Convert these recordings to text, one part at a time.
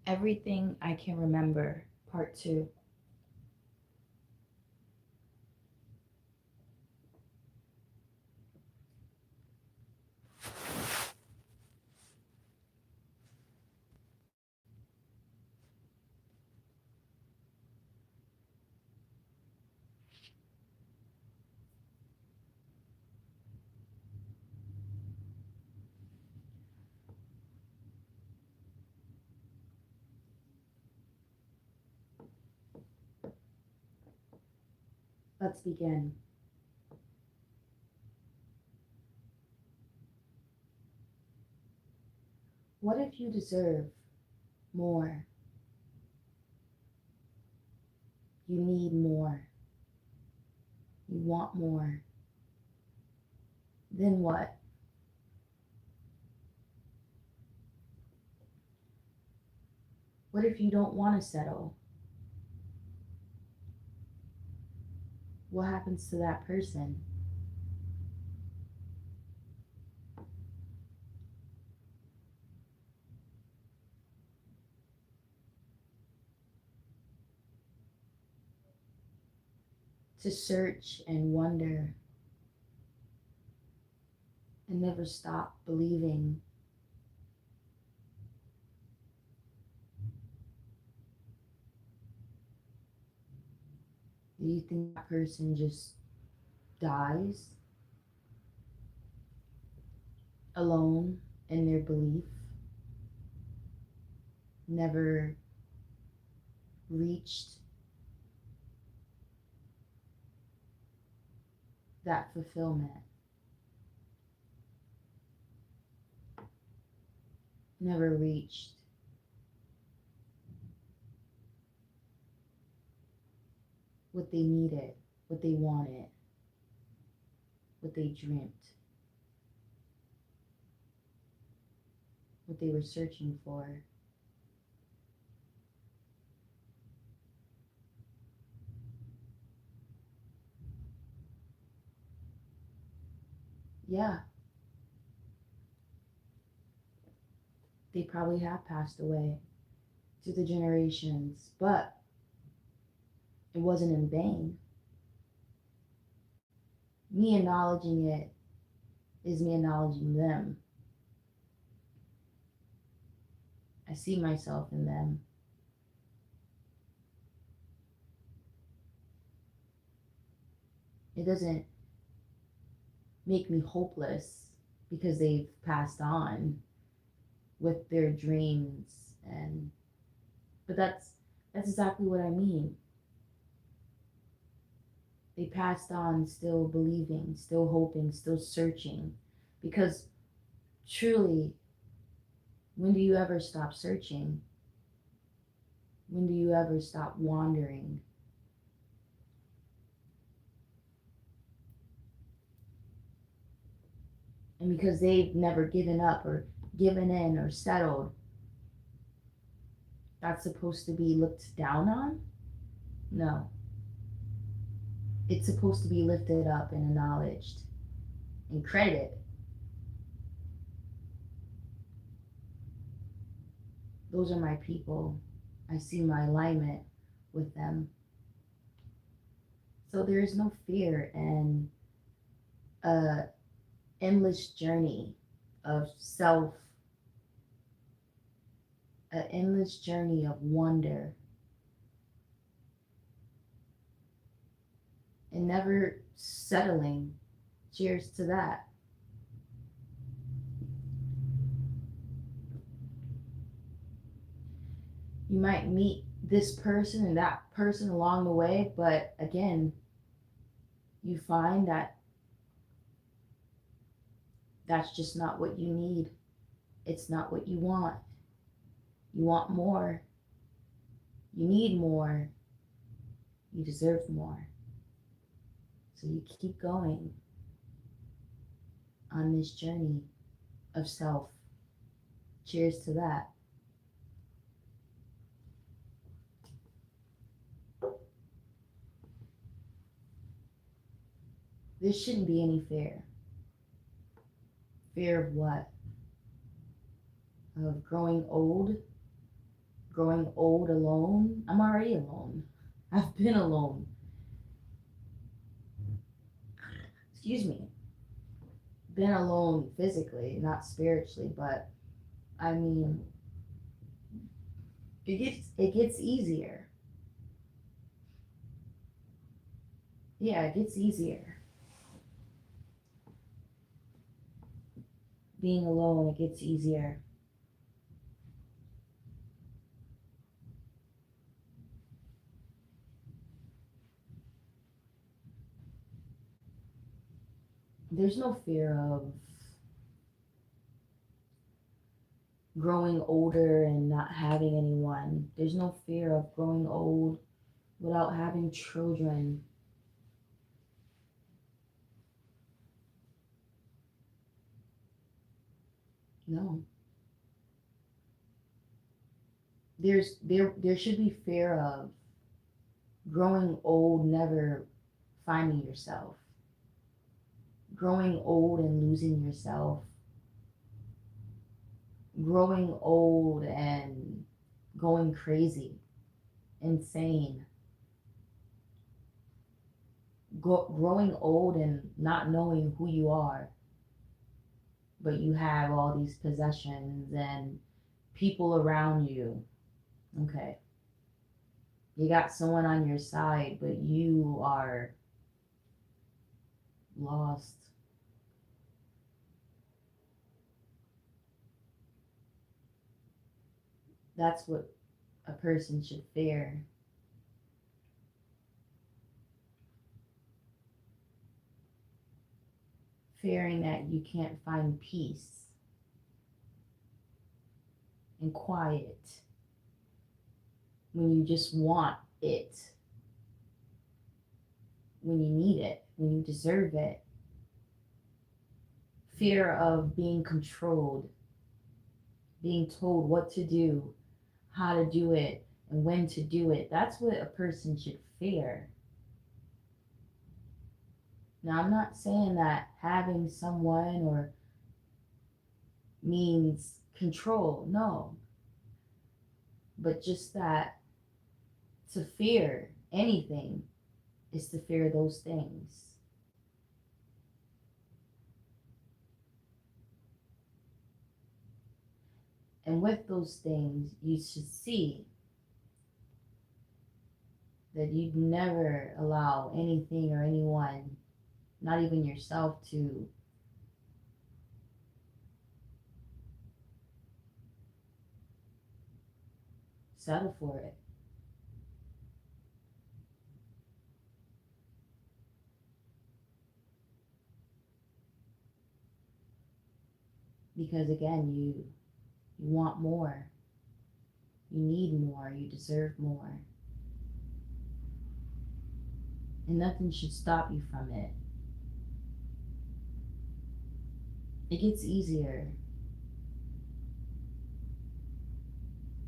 Everything I Can Remember, Part 2. Let's begin. What if you deserve more? You need more. You want more. Then what? What if you don't want to settle? What happens to that person? To search and wonder and never stop believing. Do you think that person just dies alone in their belief, never reached that fulfillment, never reached what they needed, what they wanted, what they dreamt, what they were searching for? Yeah, they probably have passed away through the generations, but it wasn't in vain. Me acknowledging it is me acknowledging them. I see myself in them. It doesn't make me hopeless because they've passed on with their dreams, and but that's exactly what I mean. They passed on still believing, still hoping, still searching, because truly, when do you ever stop searching? When do you ever stop wandering? And because they've never given up or given in or settled, that's supposed to be looked down on? No. It's supposed to be lifted up and acknowledged and credited. Those are my people. I see my alignment with them. So there is no fear and a endless journey of self, an endless journey of wonder, and never settling. Cheers to that. You might meet this person and that person along the way, but again, you find that that's just not what you need. It's not what you want. You want more. You need more. You deserve more. So you keep going on this journey of self. Cheers to that. There shouldn't be any fear. Fear of what? Of growing old? Growing old alone, I'm already alone. I've been alone. Excuse me. Been alone physically, not spiritually, but I mean, it gets easier. Yeah, it gets easier. Being alone, it gets easier. There's no fear of growing older and not having anyone. There's no fear of growing old without having children. No. There should be fear of growing old, never finding yourself. Growing old and losing yourself. Growing old and going crazy, insane. Growing old and not knowing who you are, but you have all these possessions and people around you. Okay. You got someone on your side, but you are lost. That's what a person should fear. Fearing that you can't find peace and quiet when you just want it, when you need it, when you deserve it. Fear of being controlled, being told what to do, how to do it, and when to do it. That's what a person should fear. Now, I'm not saying that having someone or means control, no, but just that to fear anything is to fear those things. And with those things, you should see that you'd never allow anything or anyone, not even yourself, to settle for it. Because again, you want more, you need more, you deserve more, and nothing should stop you from it. It gets easier,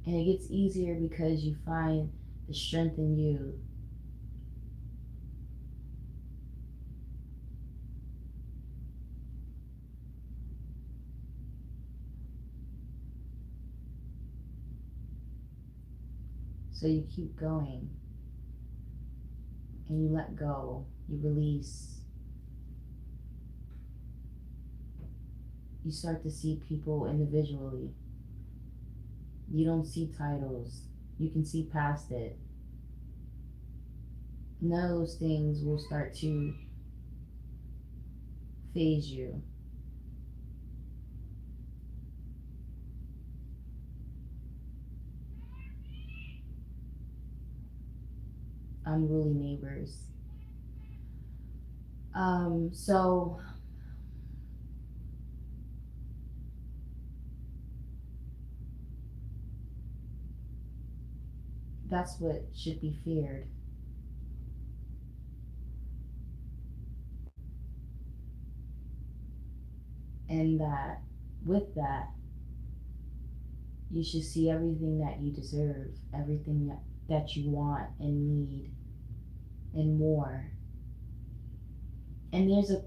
and it gets easier because you find the strength in you. So you keep going and you let go, you release. You start to see people individually. You don't see titles, you can see past it. None of those things will start to phase you. Unruly neighbors. So that's what should be feared. And that with that, you should see everything that you deserve, everything that you want and need, and more. And there's a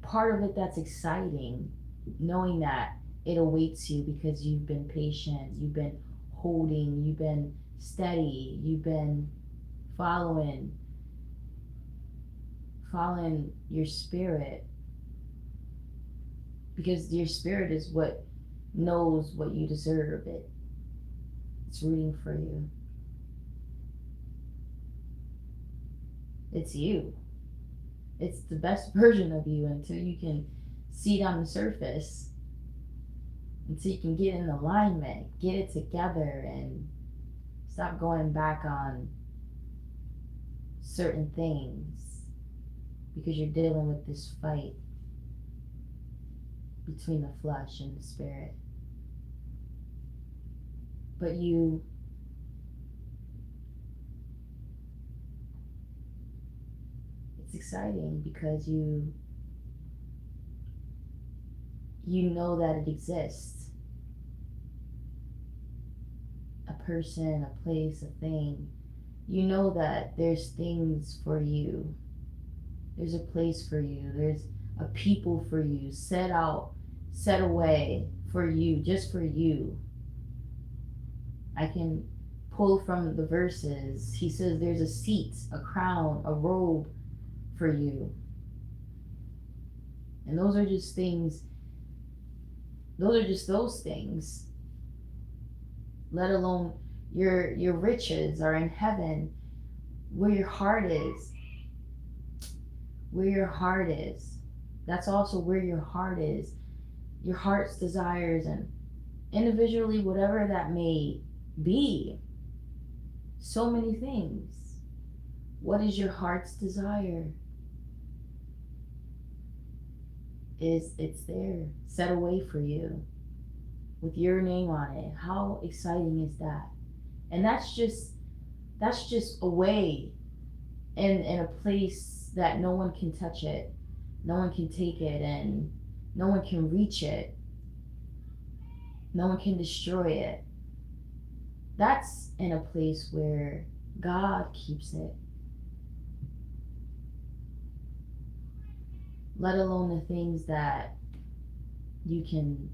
part of it that's exciting, knowing that it awaits you because you've been patient, you've been holding, you've been steady, you've been following your spirit, because your spirit is what knows what you deserve. It's rooting for you. It's you. It's the best version of you until you can see it on the surface, until you can get in alignment, get it together, and stop going back on certain things, because you're dealing with this fight between the flesh and the spirit. But it's exciting because you know that it exists. A person, a place, a thing. You know that there's things for you. There's a place for you. There's a people for you, set away for you, just for you. I can pull from the verses. He says there's a seat, a crown, a robe for you. And those are just things, those are just those things. Let alone your riches are in heaven, where your heart is. Where your heart is. That's also where your heart is. Your heart's desires, and individually, whatever that may be. So many things. What is your heart's desire? It's there, set away for you, with your name on it. How exciting is that? And that's just away in a place that no one can touch it, no one can take it, and no one can reach it, no one can destroy it. That's in a place where God keeps it. Let alone the things that you can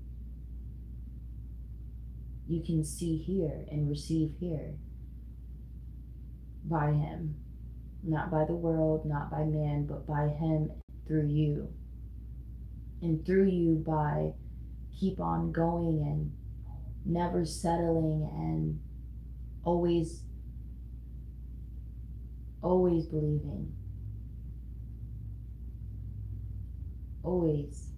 see here and receive here by Him. Not by the world, not by man, but by Him through you. And through you by keep on going and never settling and always believing. Always.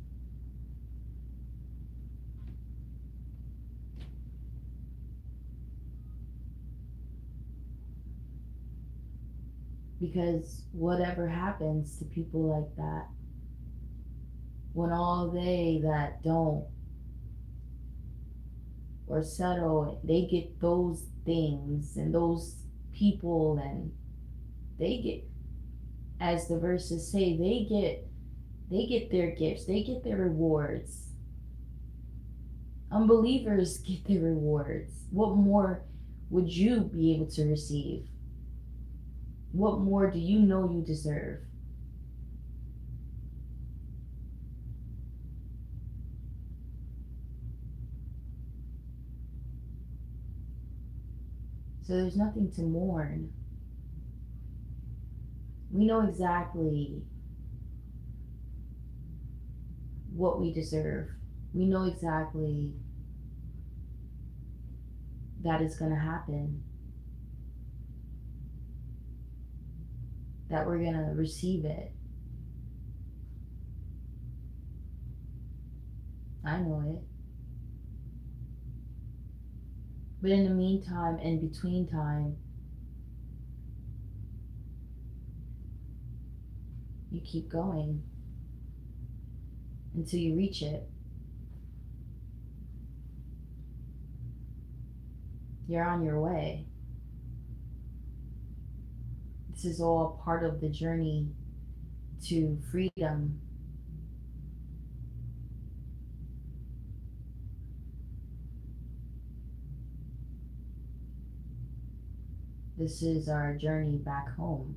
Because whatever happens to people like that, when all they that don't or settle, they get those things and those people, and they get, as the verses say, they get their gifts, they get their rewards. Unbelievers get their rewards. What more would you be able to receive? What more do you know you deserve? So there's nothing to mourn. We know exactly what we deserve. We know exactly that it's going to happen, that we're going to receive it. I know it. But in the meantime, in between time, you keep going until you reach it. You're on your way. This is all part of the journey to freedom. This is our journey back home.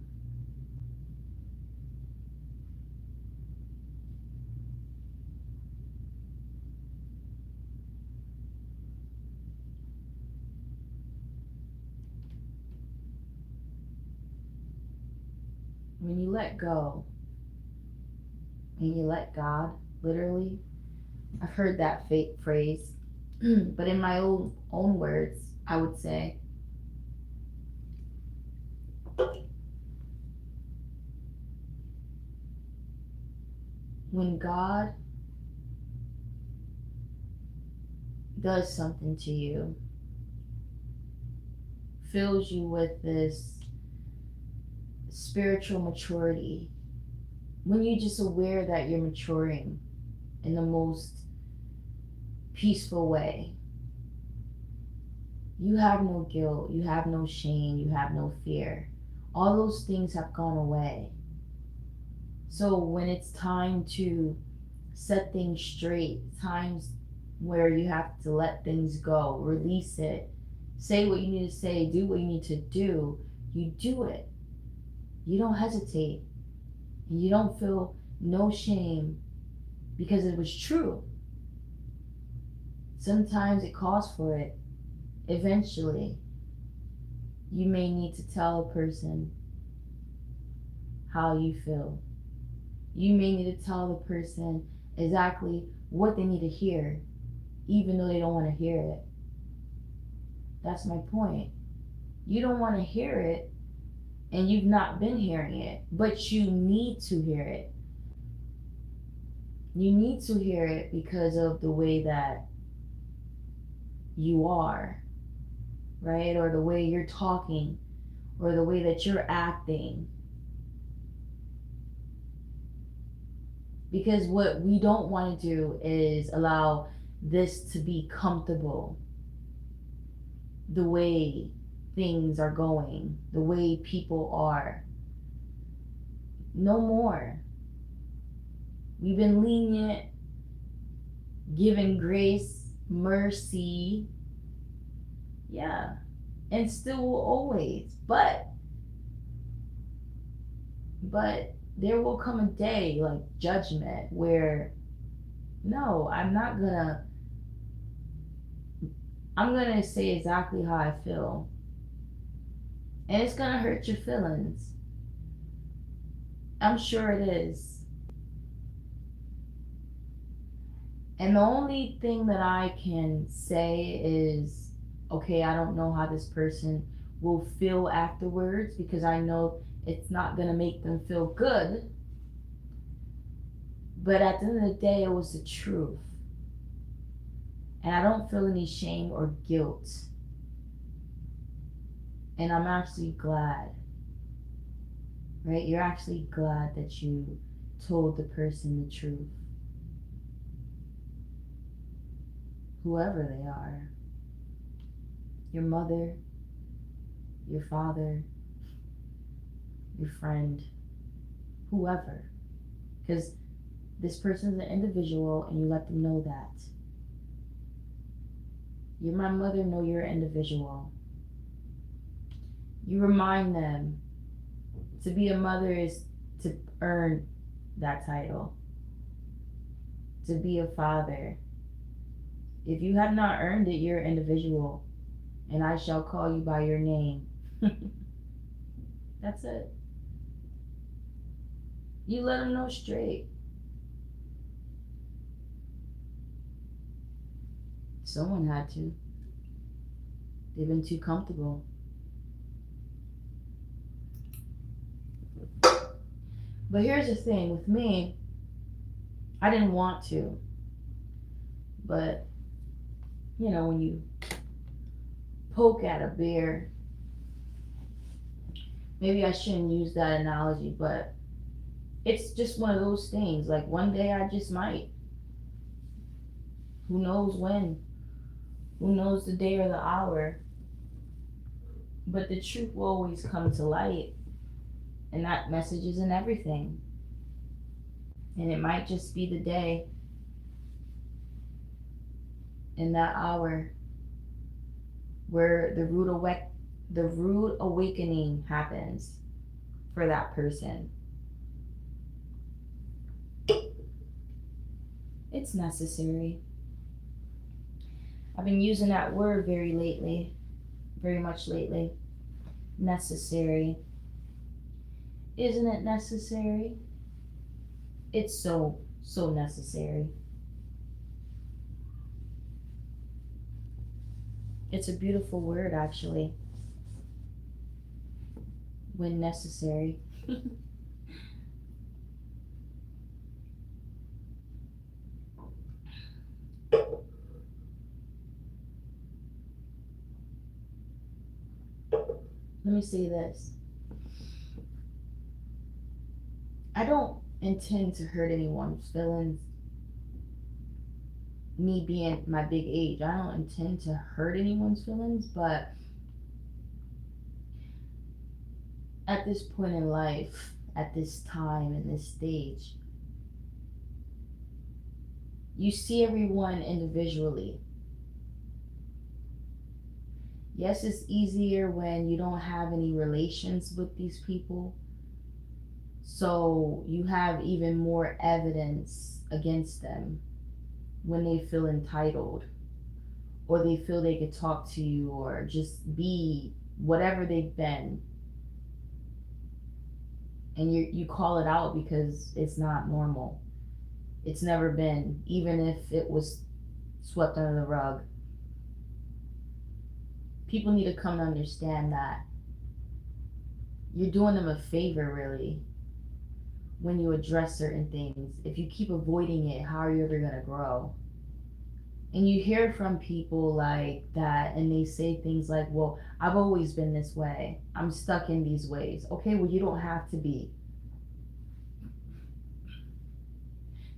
when you let go and you let God, literally, I've heard that phrase, but in my own words, I would say, when God does something to you, fills you with this spiritual maturity, when you're just aware that you're maturing in the most peaceful way, you have no guilt, you have no shame, you have no fear. All those things have gone away. So when it's time to set things straight, times where you have to let things go, release it, say what you need to say, do what you need to do, you do it. You don't hesitate. And you don't feel no shame because it was true. Sometimes it calls for it. Eventually, you may need to tell a person how you feel. You may need to tell the person exactly what they need to hear, even though they don't want to hear it. That's my point. You don't want to hear it, and you've not been hearing it, but you need to hear it. You need to hear it because of the way that you are, right? Or the way you're talking, or the way that you're acting. Because what we don't want to do is allow this to be comfortable. The way things are going, the way people are. No more. We've been lenient, giving grace, mercy, yeah, and still will always. But there will come a day, like judgment, where no, I'm gonna say exactly how I feel. And it's gonna hurt your feelings. I'm sure it is. And the only thing that I can say is, okay, I don't know how this person will feel afterwards, because I know it's not gonna make them feel good. But at the end of the day, it was the truth. And I don't feel any shame or guilt. And I'm actually glad, right? You're actually glad that you told the person the truth. Whoever they are. Your mother, your father, your friend, whoever. Because this person's an individual, and you let them know that. You're my mother, know you're an individual. You remind them to be a mother is to earn that title. To be a father. If you have not earned it, you're an individual. And I shall call you by your name. That's it. You let them know straight. Someone had to. They've been too comfortable. But here's the thing with me, I didn't want to. But, you know, when you poke at a bear, maybe I shouldn't use that analogy, but it's just one of those things. Like one day I just might. Who knows when? Who knows the day or the hour? But the truth will always come to light. And that message is in everything. And it might just be the day, in that hour, where the rude awakening happens for that person. It's necessary. I've been using that word very much lately. Necessary. Isn't it necessary? It's so, so necessary. It's a beautiful word, actually, when necessary. Let me say this. I don't intend to hurt anyone's feelings. Me being my big age, I don't intend to hurt anyone's feelings, but at this point in life, at this time, in this stage, you see everyone individually. Yes, it's easier when you don't have any relations with these people, so you have even more evidence against them when they feel entitled or they feel they could talk to you or just be whatever they've been, and you call it out because it's not normal. It's never been, even if it was swept under the rug. People need to come to understand that you're doing them a favor, really, when you address certain things. If you keep avoiding it, how are you ever going to grow? And you hear from people like that, and they say things like, well, I've always been this way. I'm stuck in these ways. Okay, well, you don't have to be.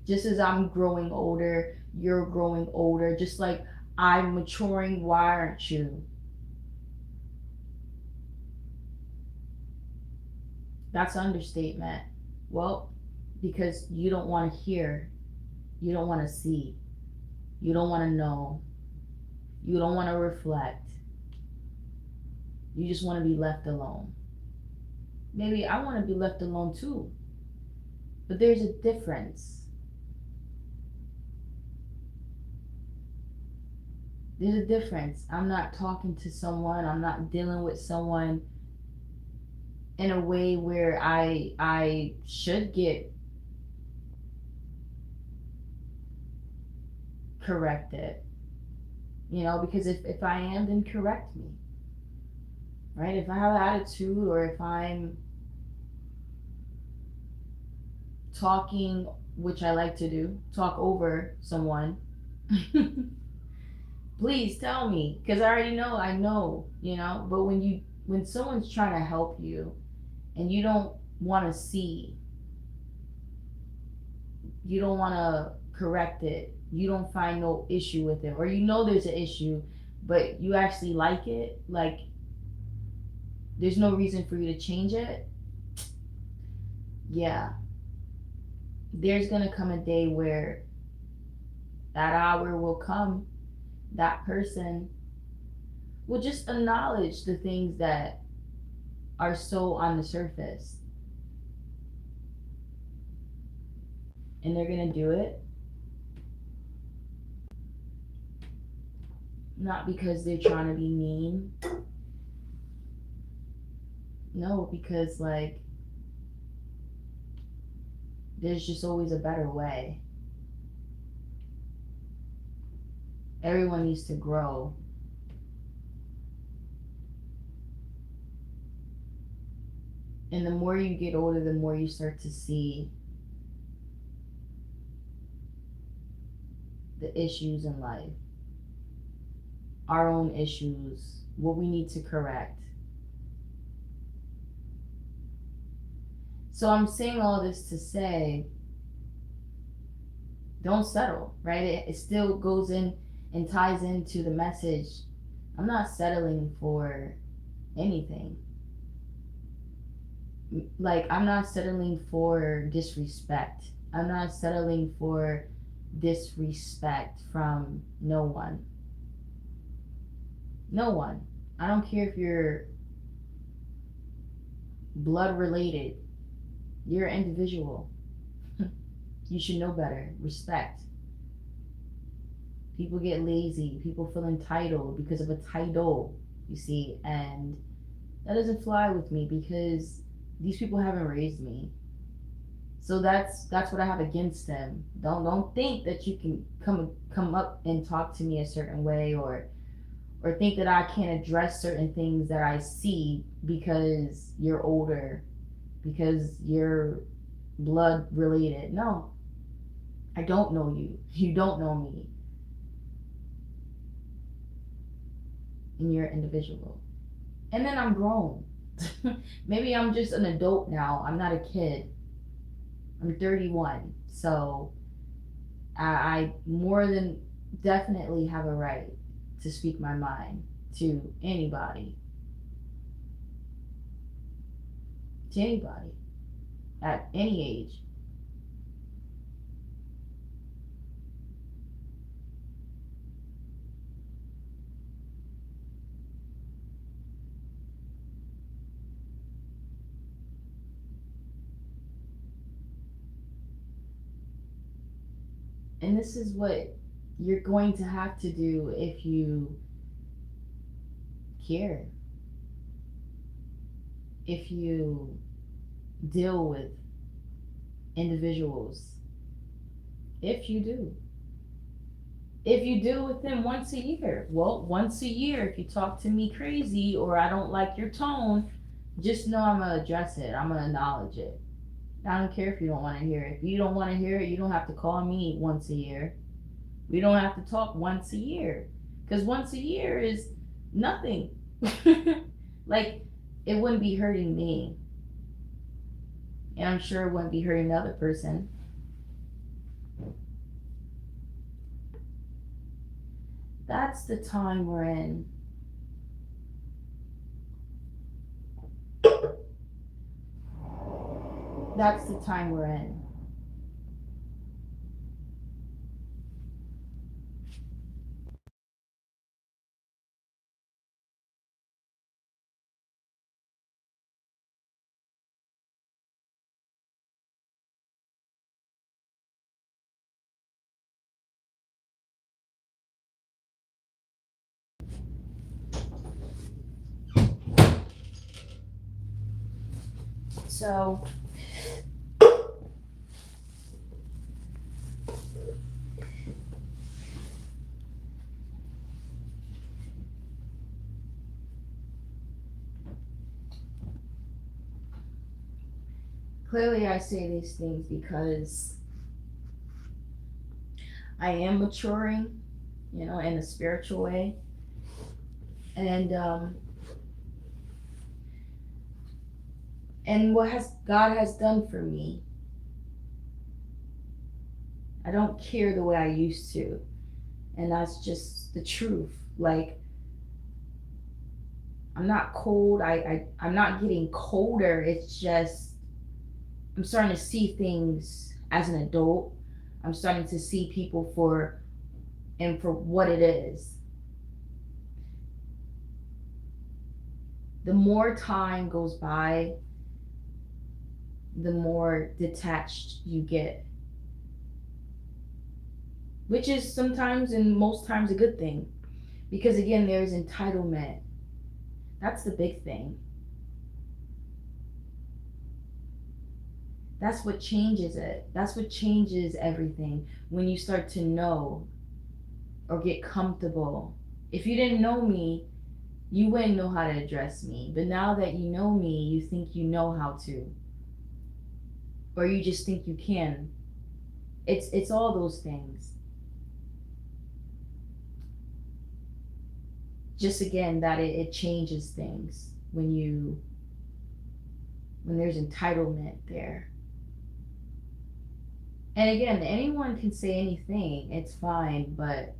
Just as I'm growing older, you're growing older. Just like I'm maturing, why aren't you? That's an understatement. Well, because you don't want to hear, you don't want to see, you don't want to know, you don't want to reflect, you just want to be left alone. Maybe I want to be left alone too, but there's a difference. There's a difference. I'm not talking to someone, I'm not dealing with someone in a way where I should get corrected. Because if I am, then correct me. Right? If I have an attitude or if I'm talking, which I like to do, talk over someone, please tell me, because I already know, I know. But when someone's trying to help you and you don't want to see, you don't want to correct it, you don't find no issue with it, or there's an issue, but you actually like it, like there's no reason for you to change it. Yeah, there's gonna come a day where that hour will come, that person will just acknowledge the things that are so on the surface, and they're gonna do it not because they're trying to be mean. No, because like there's just always a better way. Everyone needs to grow. And the more you get older, the more you start to see the issues in life, our own issues, what we need to correct. So I'm saying all this to say, don't settle, right? It still goes in and ties into the message. I'm not settling for anything. Like, I'm not settling for disrespect. I'm not settling for disrespect from no one. No one. I don't care if you're blood related, you're an individual. You should know better. Respect. People get lazy. People feel entitled because of a title, you see, and that doesn't fly with me because These people haven't raised me. So that's what I have against them. Don't think that you can come up and talk to me a certain way, or think that I can't address certain things that I see because you're older, because you're blood related. No, I don't know you. You don't know me, and you're an individual. And then I'm grown. Maybe I'm just an adult now. I'm not a kid. I'm 31. So I more than definitely have a right to speak my mind to anybody, to anybody at any age. And this is what you're going to have to do if you care, if you deal with individuals, if you do. If you deal with them once a year, well, once a year, if you talk to me crazy or I don't like your tone, just know I'm gonna address it. I'm gonna acknowledge it. I don't care if you don't want to hear it. If you don't want to hear it, you don't have to call me once a year. We don't have to talk once a year. Because once a year is nothing. Like, it wouldn't be hurting me. And I'm sure it wouldn't be hurting the other person. That's the time we're in. That's the time we're in. So, clearly, I say these things because I am maturing, in a spiritual way. And and what has God has done for me, I don't care the way I used to, and that's just the truth. Like, I'm not cold. I'm not getting colder. It's just I'm starting to see things as an adult. I'm starting to see people for what it is. The more time goes by, the more detached you get, which is sometimes and most times a good thing. Because again, there's entitlement. That's the big thing. That's what changes it. That's what changes everything when you start to know or get comfortable. If you didn't know me, you wouldn't know how to address me. But now that you know me, you think you know how to, or you just think you can. It's all those things. Just again that it changes things when there's entitlement there. And again, anyone can say anything. It's fine, but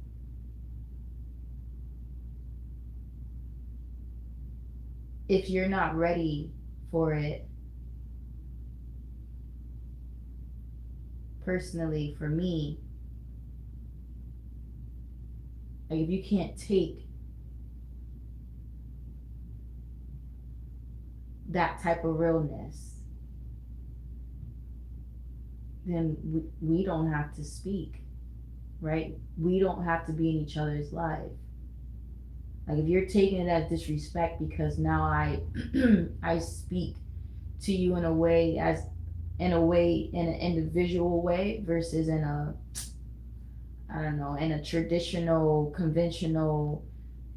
if you're not ready for it, personally, for me, like if you can't take that type of realness, then we don't have to speak, right? We don't have to be in each other's life. Like if you're taking it as disrespect because now I I speak to you in an individual way versus in a, I don't know, in a traditional conventional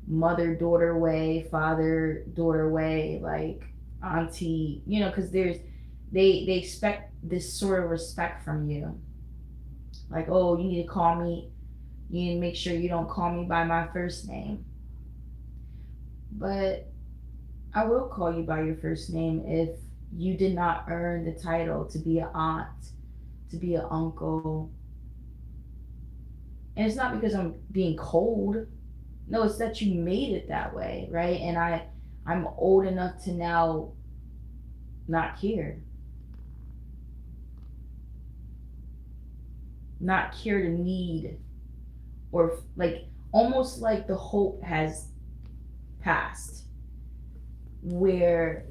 mother daughter way, father daughter way, like auntie, because they expect this sort of respect from you. Like, oh, you need to call me, you need to make sure you don't call me by my first name. But I will call you by your first name if you did not earn the title to be an aunt, to be an uncle. And it's not because I'm being cold. No, it's that you made it that way, right? And I'm old enough to now not care. Not care to need, or like almost like the hope has passed, where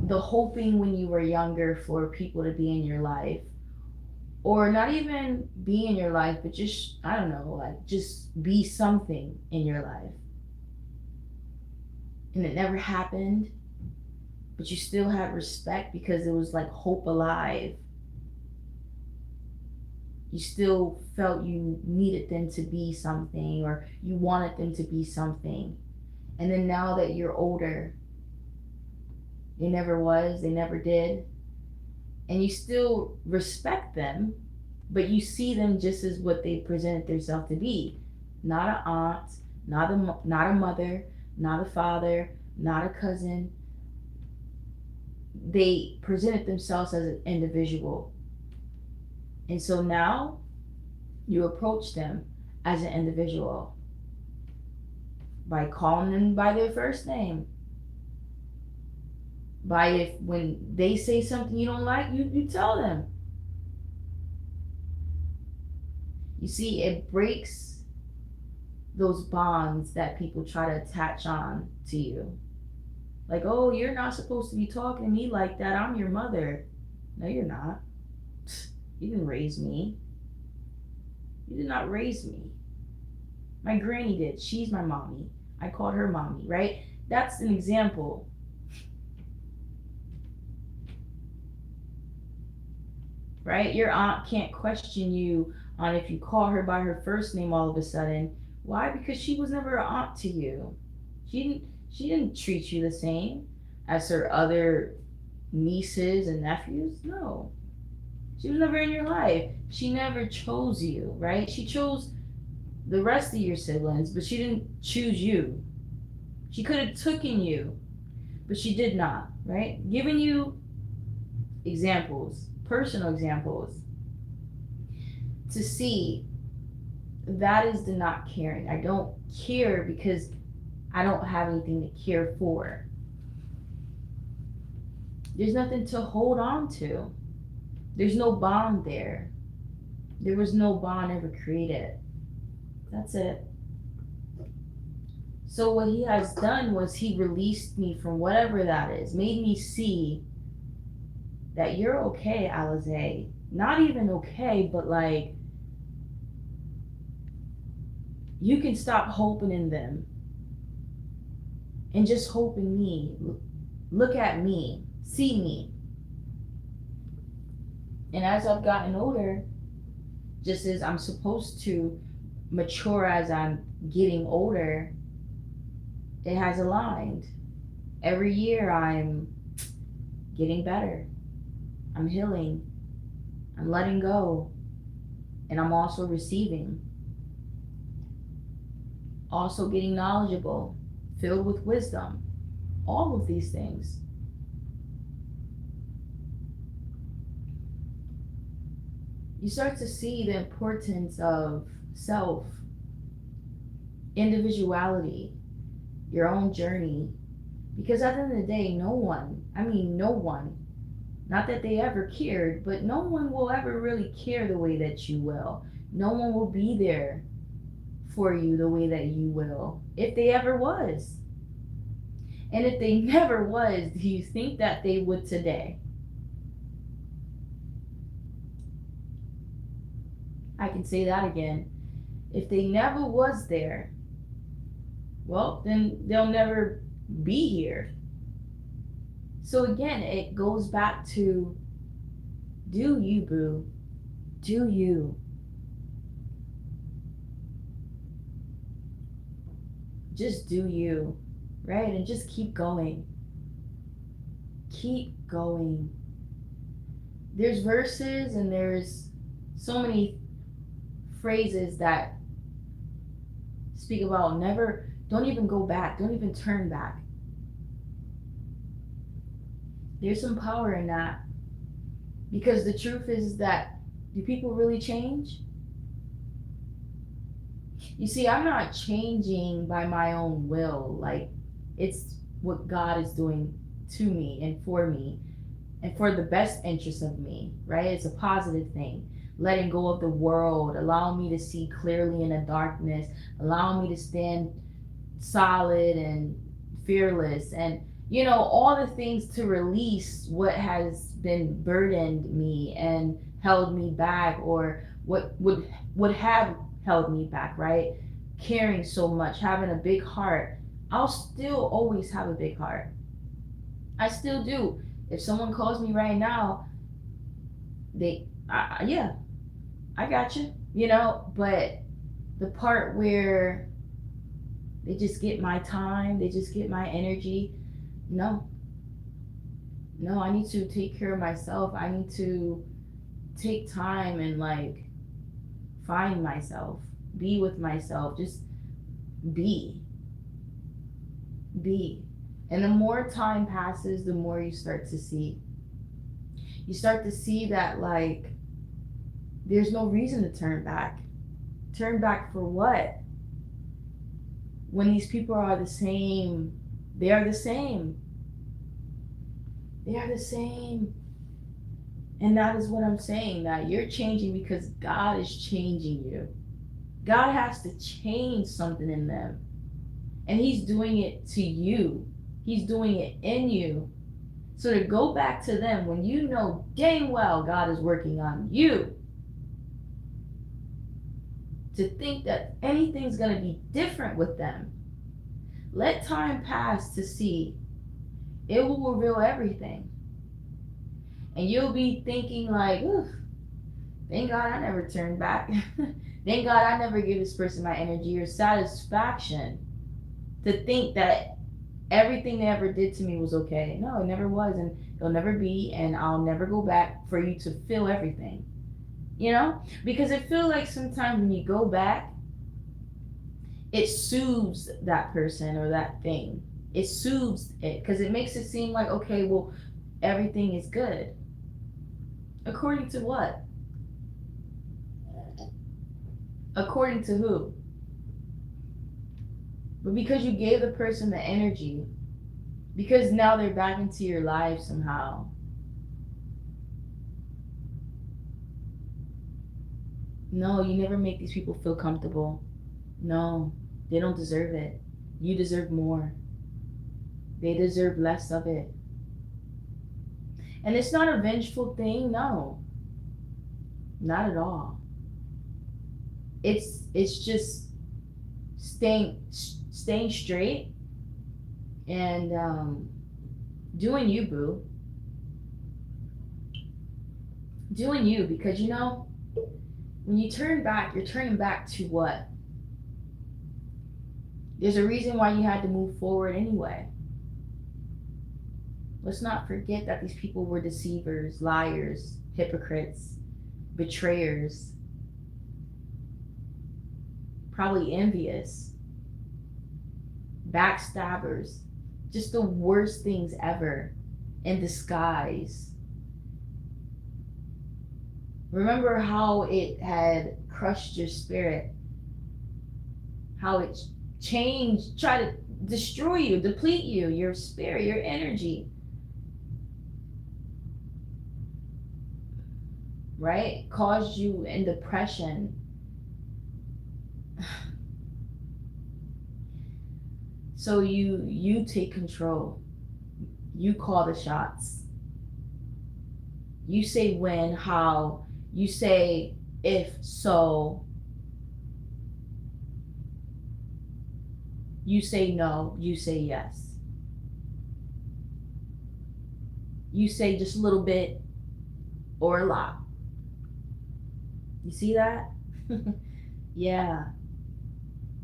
the hoping when you were younger for people to be in your life, or not even be in your life, but just, I don't know, like just be something in your life. And it never happened, but you still had respect because it was like hope alive. You still felt you needed them to be something, or you wanted them to be something. And then now that you're older, they never was, they never did. And you still respect them, but you see them just as what they presented themselves to be. Not an aunt, not a mother, not a father, not a cousin. They presented themselves as an individual. And so now you approach them as an individual by calling them by their first name. By, if when they say something you don't like, you tell them. You see, it breaks those bonds that people try to attach on to you. Like, oh, you're not supposed to be talking to me like that. I'm your mother. No, you're not. You didn't raise me. You did not raise me. My granny did. She's my mommy. I called her mommy, right? That's an example. Right? Your aunt can't question you on if you call her by her first name all of a sudden. Why? Because she was never an aunt to you. She didn't treat you the same as her other nieces and nephews. No. She was never in your life. She never chose you, right? She chose the rest of your siblings, but she didn't choose you. She could have taken you, but she did not, right? Giving you examples, personal examples, to see that is the not caring. I don't care because I don't have anything to care for. There's nothing to hold on to. There's no bond there. There was no bond ever created. That's it. So what he has done was he released me from whatever that is, made me see that you're okay, Alize. Not even okay, but like, you can stop hoping in them and just hope in me. Look at me, see me. And as I've gotten older, just as I'm supposed to mature as I'm getting older, it has aligned. Every year I'm getting better. I'm healing. I'm letting go. And I'm also receiving. Also getting knowledgeable, filled with wisdom. All of these things. You start to see the importance of self, individuality, your own journey. Because at the end of the day, no one, not that they ever cared, but no one will ever really care the way that you will. No one will be there for you the way that you will, if they ever was. And if they never was, do you think that they would today? I can say that again. If they never was there, well, then they'll never be here. So again, it goes back to do you, boo. Do you. Just do you, right? And just keep going. Keep going. There's verses and there's so many phrases that speak about never, don't even go back, don't even turn back. There's some power in that because the truth is that do people really change? You see, I'm not changing by my own will. Like, it's what God is doing to me and for the best interest of me, right? It's a positive thing. Letting go of the world, allowing me to see clearly in the darkness, allowing me to stand solid and fearless, and all the things to release what has been burdened me and held me back, or what would have held me back, right? Caring so much, having a big heart. I'll still always have a big heart. I still do. If someone calls me right now, yeah, I got you, but the part where they just get my time, they just get my energy. No, no, I need to take care of myself. I need to take time and like find myself, be with myself, just be, be. And the more time passes, the more you start to see. You start to see that, like, there's no reason to turn back. Turn back for what? When these people are the same, they are the same. They are the same. And that is what I'm saying, that you're changing because God is changing you. God has to change something in them. And He's doing it to you, He's doing it in you. So to go back to them when you know dang well God is working on you, to think that anything's going to be different with them, let time pass to see. It will reveal everything. And you'll be thinking like, oof, thank God I never turned back. Thank God I never gave this person my energy or satisfaction to think that everything they ever did to me was okay. No, it never was, and it'll never be, and I'll never go back for you to feel everything. Because it feels like sometimes when you go back, it soothes that person or that thing. It soothes it because it makes it seem like, okay, well, everything is good. According to what? According to who? But because you gave the person the energy, because now they're back into your life somehow. No, you never make these people feel comfortable. No, they don't deserve it. You deserve more. They deserve less of it. And it's not a vengeful thing, no. Not at all. It's just staying straight and doing you, boo. Doing you, because when you turn back, you're turning back to what? There's a reason why you had to move forward anyway. Let's not forget that these people were deceivers, liars, hypocrites, betrayers, probably envious, backstabbers, just the worst things ever in disguise. Remember how it had crushed your spirit, how it changed, tried to destroy you, deplete you, your spirit, your energy. Right? Caused you in depression. So you take control. You call the shots. You say when, how, you say if so. You say no, you say yes. you say just a little bit or a lot. You see that? Yeah.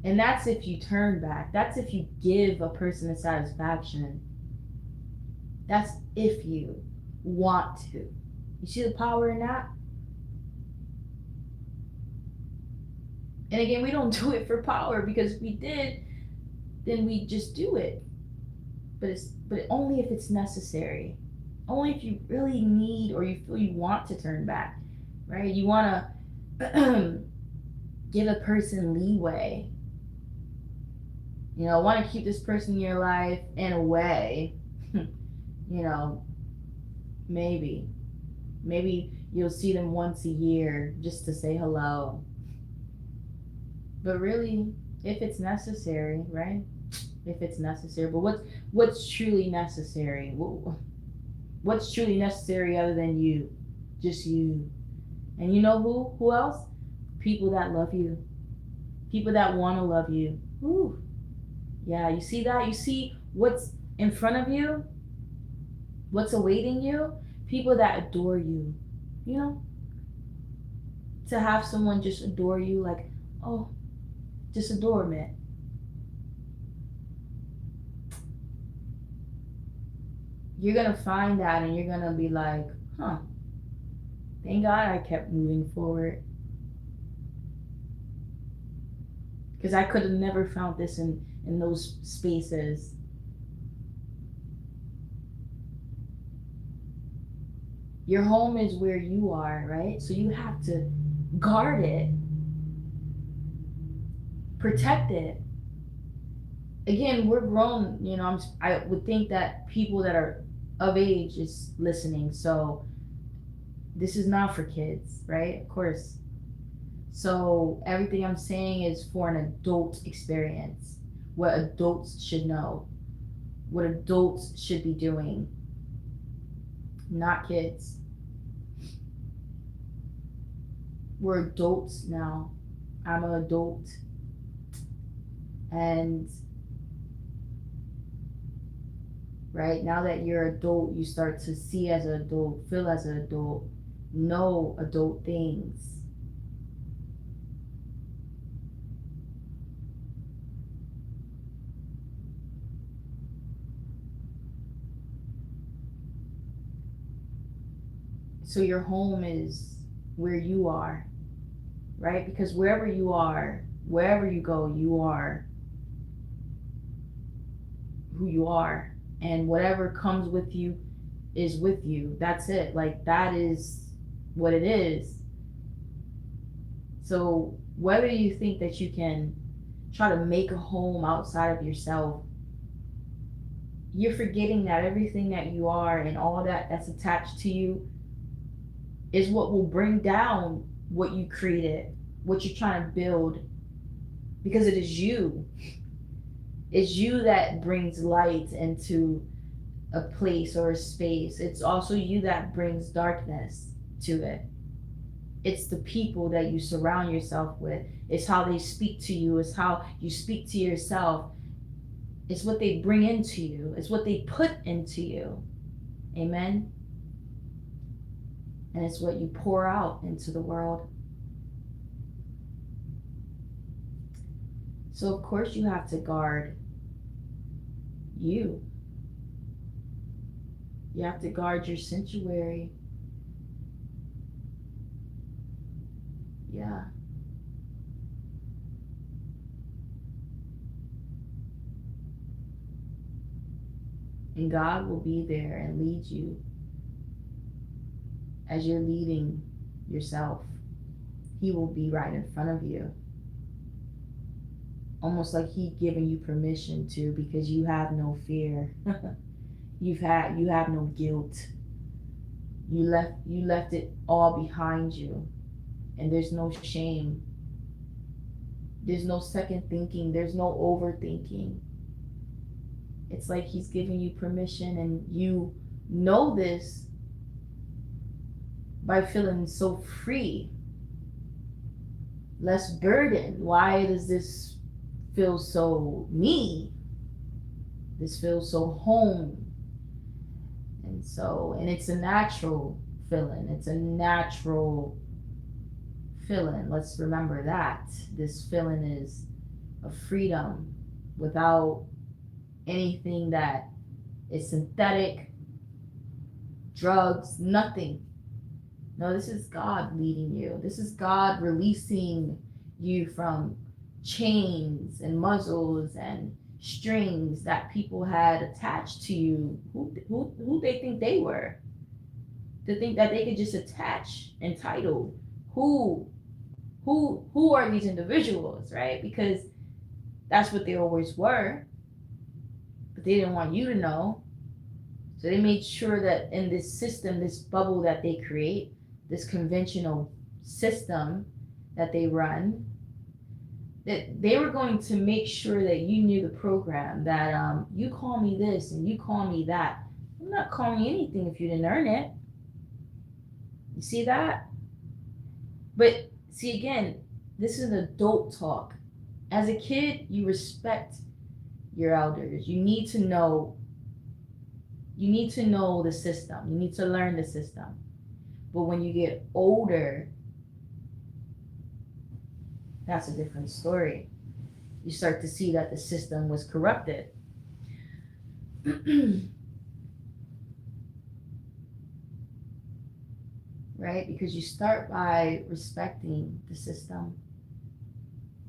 And that's if you turn back. That's if you give a person a satisfaction. That's if you want to. You see the power in that? And again, we don't do it for power, because if we did, then we just do it. But only if it's necessary. Only if you really need, or you feel you want to turn back, right? You want to give a person leeway. You know, want to keep this person in your life in a way. You know, maybe you'll see them once a year just to say hello. But really, if it's necessary, right? If it's necessary. But what's truly necessary? What's truly necessary other than you? Just you. And you know who? Who else? People that love you. People that want to love you. Ooh. Yeah, you see that? You see what's in front of you? What's awaiting you? People that adore you. You know? To have someone just adore you, like, oh, just adorement. You're gonna find that and you're gonna be like, huh, thank God I kept moving forward. Because I could have never found this in those spaces. Your home is where you are, right? So you have to guard it, protect it. Again, we're grown, you know. I would think that people that are of age is listening. So this is not for kids, right? Of course. So everything I'm saying is for an adult experience. What adults should know, what adults should be doing, not kids. We're adults now. I'm an adult. And right now that you're adult, you start to see as an adult, feel as an adult, know adult things. So your home is where you are, right? Because wherever you are, wherever you go, you are who you are. And whatever comes with you is with you. That's it. Like, that is what it is. So whether you think that you can try to make a home outside of yourself, you're forgetting that everything that you are and all that's attached to you is what will bring down what you created, what you're trying to build, because it is you. It's you that brings light into a place or a space. It's also you that brings darkness to it. It's the people that you surround yourself with. It's how they speak to you. It's how you speak to yourself. It's what they bring into you. It's what they put into you. Amen. And it's what you pour out into the world. So of course you have to guard you. You have to guard your sanctuary. Yeah. And God will be there and lead you as you're leading yourself. He will be right in front of you. Almost like He giving you permission to, because you have no fear. you have no guilt. You left it all behind you. And there's no shame. There's no second thinking. There's no overthinking. It's like He's giving you permission, and you know this by feeling so free, less burden. Why does this feel so me? This feels so home. And it's a natural feeling. It's a natural feeling. Let's remember that. This feeling is of freedom without anything that is synthetic, drugs, nothing. No, this is God leading you. This is God releasing you from chains and muzzles and strings that people had attached to you. Who they think they were? To think that they could just attach entitled. Who who are these individuals, right? Because that's what they always were, but they didn't want you to know. So they made sure that in this system, this bubble that they create, this conventional system that they run, that they were going to make sure that you knew the program, that you call me this and you call me that. I'm not calling you anything if you didn't earn it. You see that? But see, again, this is adult talk. As a kid, you respect your elders. You need to know the system. You need to learn the system. But when you get older, that's a different story. You start to see that the system was corrupted. Right? Because you start by respecting the system,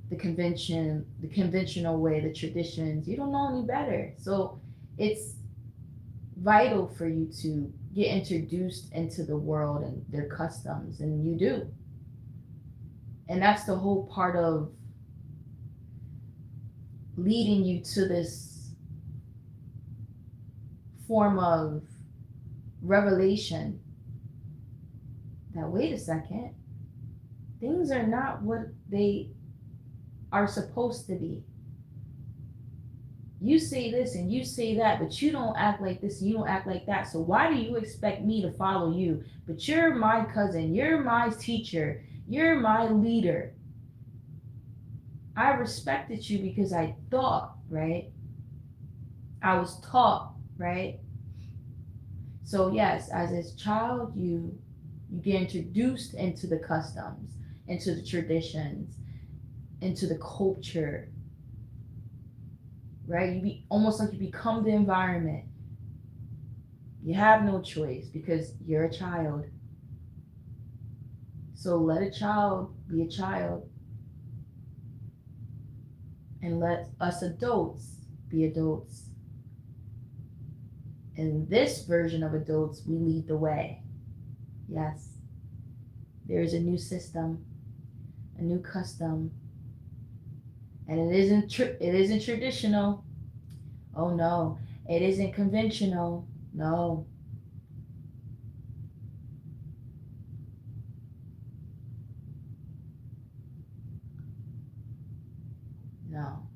the conventional way, the traditions. You don't know any better. So it's vital for you to get introduced into the world and their customs, and you do. And that's the whole part of leading you to this form of revelation that, wait a second, things are not what they are supposed to be. You say this and you say that, but you don't act like this and you don't act like that. So why do you expect me to follow you? But you're my cousin, you're my teacher, you're my leader. I respected you because I thought, right? I was taught, right? So yes, as a child, you get introduced into the customs, into the traditions, into the culture, right? You be almost like you become the environment. You have no choice because you're a child. So let a child be a child, and let us adults be adults. In this version of adults, we lead the way. Yes, there is a new system, a new custom, and it isn't traditional. Oh no, it isn't conventional. No. No.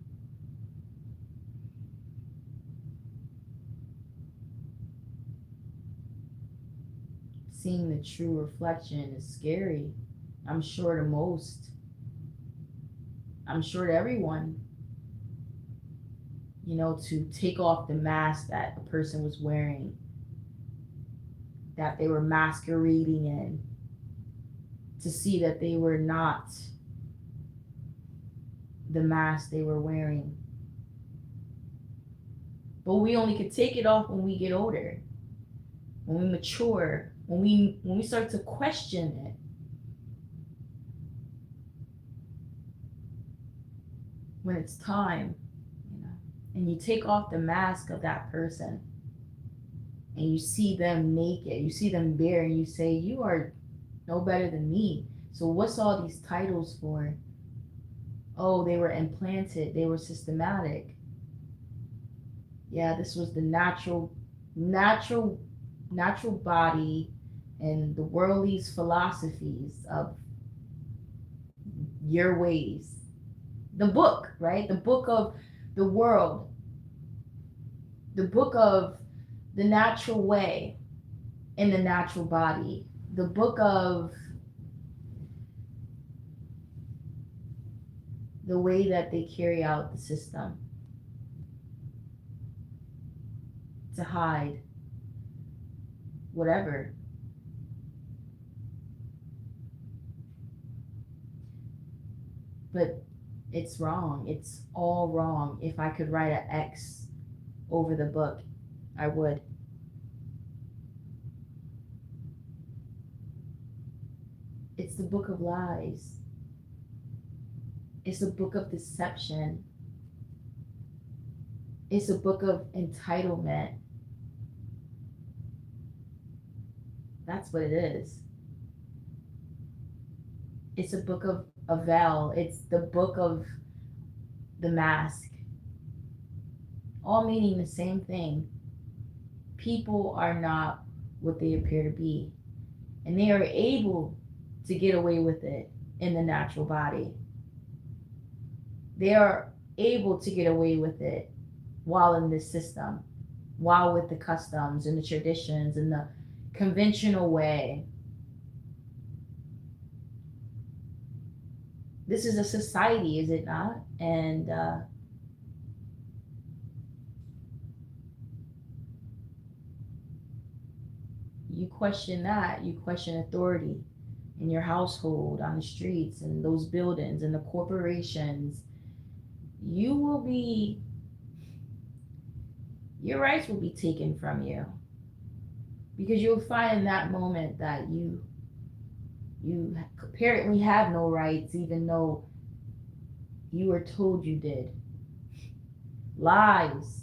Seeing the true reflection is scary. I'm sure to most. I'm sure to everyone. To take off the mask that a person was wearing, that they were masquerading in, to see that they were not the mask they were wearing. But we only could take it off when we get older, when we mature, when we start to question it. When it's time, and you take off the mask of that person and you see them naked, you see them bare, and you say, you are no better than me. So what's all these titles for? Oh, they were implanted, they were systematic. Yeah, this was the natural body and the worldly's philosophies of your ways. The book, right? The book of the world, the book of the natural way in the natural body, the book of the way that they carry out the system to hide, whatever. But it's wrong. It's all wrong. If I could write an X over the book, I would. It's the book of lies. It's a book of deception. It's a book of entitlement. That's what it is. It's a book of a veil. It's the book of the mask. All meaning the same thing. People are not what they appear to be. And they are able to get away with it in the natural body. They are able to get away with it while in this system, while with the customs and the traditions and the conventional way. This is a society, is it not? And you question that, you question authority in your household, on the streets, and those buildings, and the corporations, you will be, your rights will be taken from you. Because you'll find in that moment that you apparently have no rights, even though you were told you did. Lies.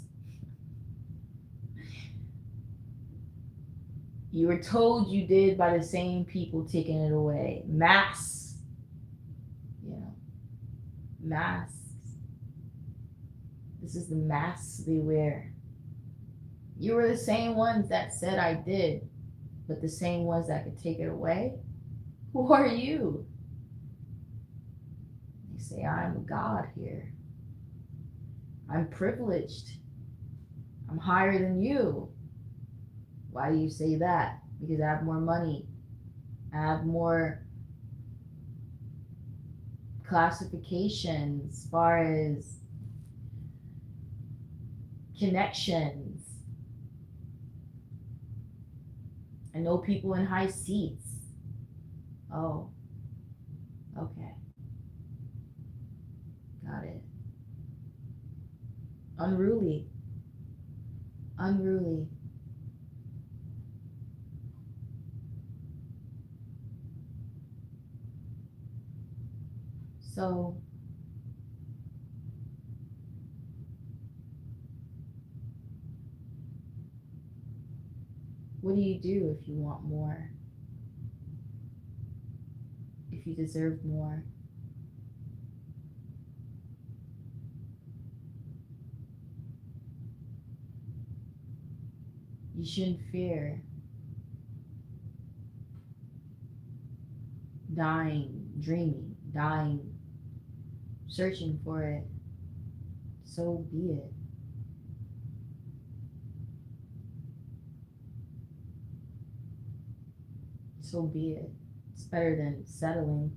You were told you did by the same people taking it away. Masks. You know, masks. This is the masks they wear. You were the same ones that said I did, but the same ones that could take it away. Who are you? They say, I'm God here. I'm privileged. I'm higher than you. Why do you say that? Because I have more money. I have more classifications as far as connections. I know people in high seats. Oh, okay. Got it. Unruly. Unruly. So, what do you do if you want more? If you deserve more? You shouldn't fear dying, dreaming, dying, searching for it. So be it. So be it. It's better than settling,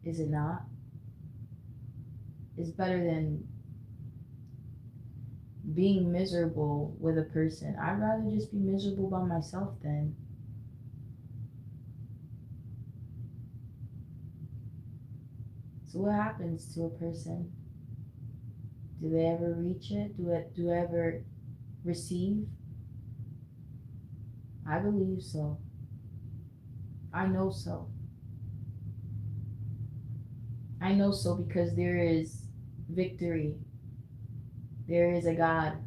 is it not? It's better than being miserable with a person. I'd rather just be miserable by myself then. So what happens to a person? Do they ever reach it? Do I ever receive? I believe so. I know so. I know so because there is victory. There is a God.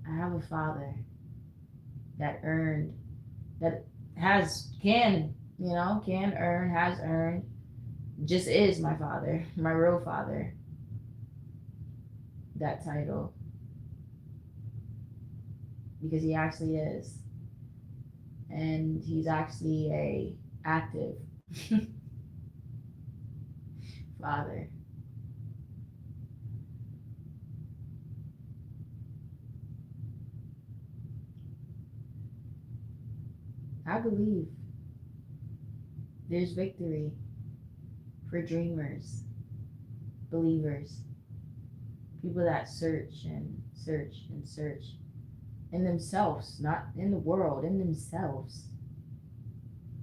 I have a Father that earned, that can earn, has earned, just is my Father, my real Father, that title. Because he actually is. And he's actually a active Father. I believe there's victory for dreamers, believers, people that search and search and search in themselves, not in the world, in themselves.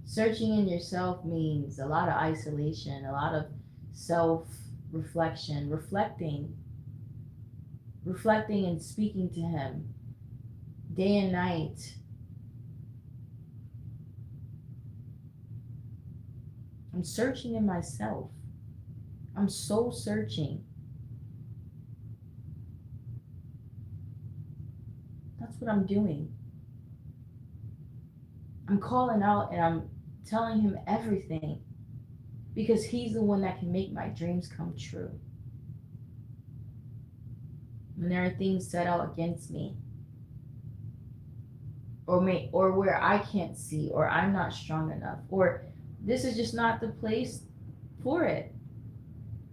Searching in yourself means a lot of isolation, a lot of self reflection, reflecting and speaking to Him day and night. I'm searching in myself. I'm soul searching. That's what I'm doing. I'm calling out and I'm telling Him everything because He's the one that can make my dreams come true. When there are things set out against me, or where I can't see, or I'm not strong enough, or this is just not the place for it.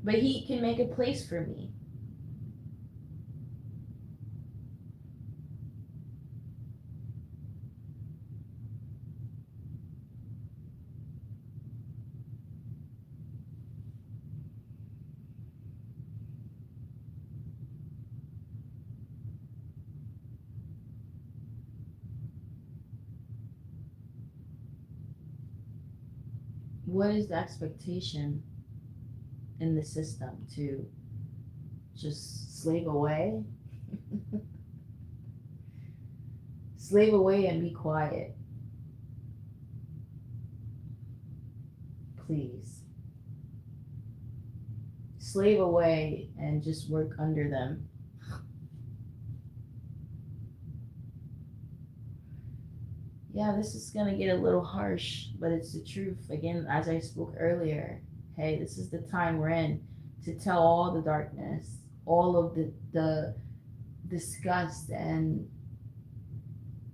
But He can make a place for me. What is the expectation in the system? To just slave away? Slave away and be quiet. Please. Slave away and just work under them. Yeah, this is going to get a little harsh, but it's the truth. Again, as I spoke earlier, hey, this is the time we're in to tell all the darkness, all of the disgust and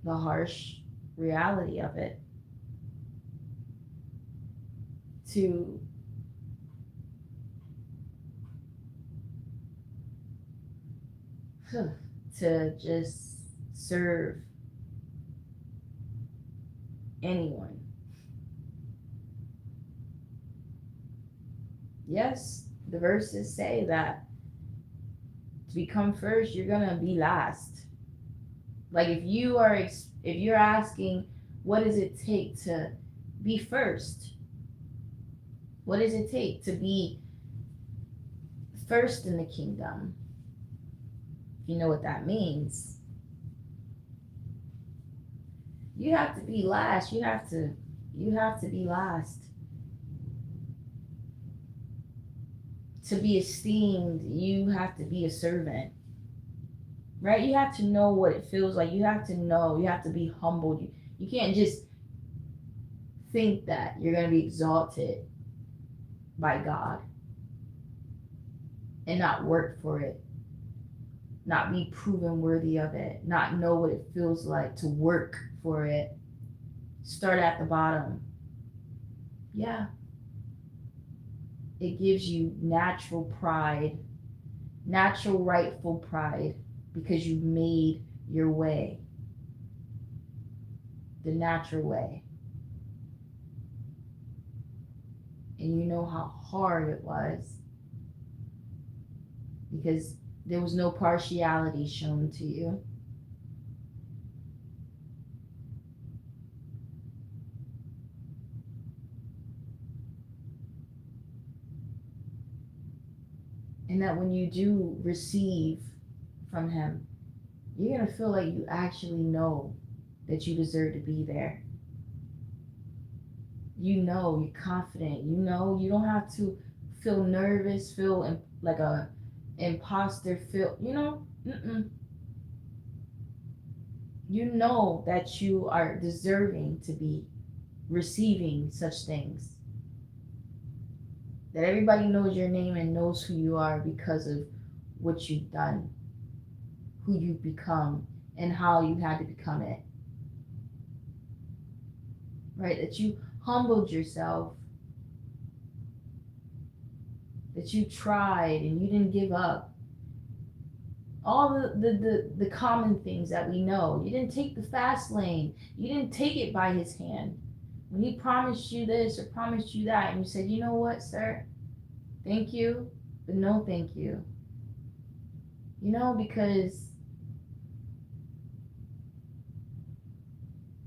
the harsh reality of it, to to just serve anyone. Yes, the verses say that to become first, you're gonna be last. Like if you're asking, what does it take to be first? What does it take to be first in the kingdom? If you know what that means, you have to be last. You have to be last. To be esteemed, you have to be a servant. Right? You have to know what it feels like. You have to know. You have to be humbled. You can't just think that you're going to be exalted by God and not work for it, not be proven worthy of it, not know what it feels like to work for it. Start at the bottom. Yeah. It gives you natural pride, natural rightful pride, because you made your way the natural way. And you know how hard it was because there was no partiality shown to you. And that when you do receive from Him, you're going to feel like you actually know that you deserve to be there. You know, you're confident. You know, you don't have to feel nervous, feel like a imposter, feel, you know that you are deserving to be receiving such things. That everybody knows your name and knows who you are because of what you've done, who you've become, and how you had to become it. Right? That you humbled yourself, that you tried and you didn't give up. All the common things that we know. You didn't take the fast lane. You didn't take it by His hand. When He promised you this or promised you that, and you said, you know what, sir? Thank you, but no thank you. Because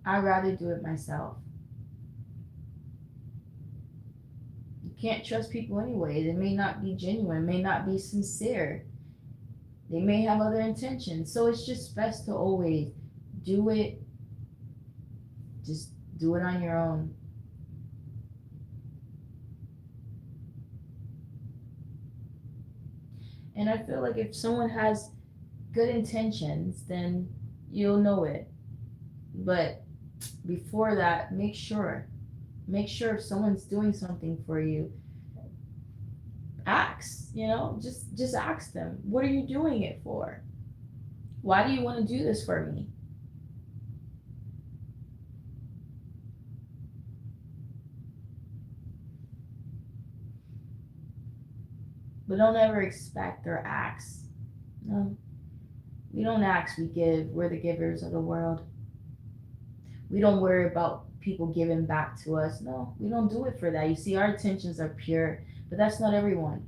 I'd rather do it myself. You can't trust people anyway. They may not be genuine, may not be sincere. They may have other intentions. So it's just best to always do it. Just do it on your own. And I feel like if someone has good intentions, then you'll know it. But before that, make sure. Make sure if someone's doing something for you, ask, just ask them, what are you doing it for? Why do you want to do this for me? But don't ever expect or ask. No, we don't ask, we give. We're the givers of the world. We don't worry about people giving back to us. No, we don't do it for that. You see, our intentions are pure, but that's not everyone.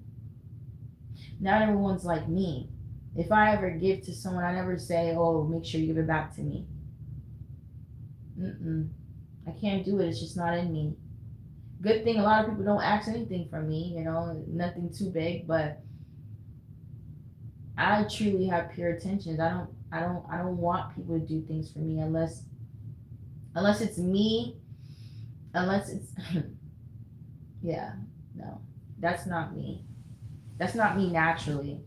Not everyone's like me. If I ever give to someone, I never say, "Oh, make sure you give it back to me." Mm-mm. I can't do it. It's just not in me. Good thing a lot of people don't ask anything from me. Nothing too big, but I truly have pure intentions. I don't want people to do things for me unless it's me. Unless it's yeah, no, that's not me. That's not me naturally.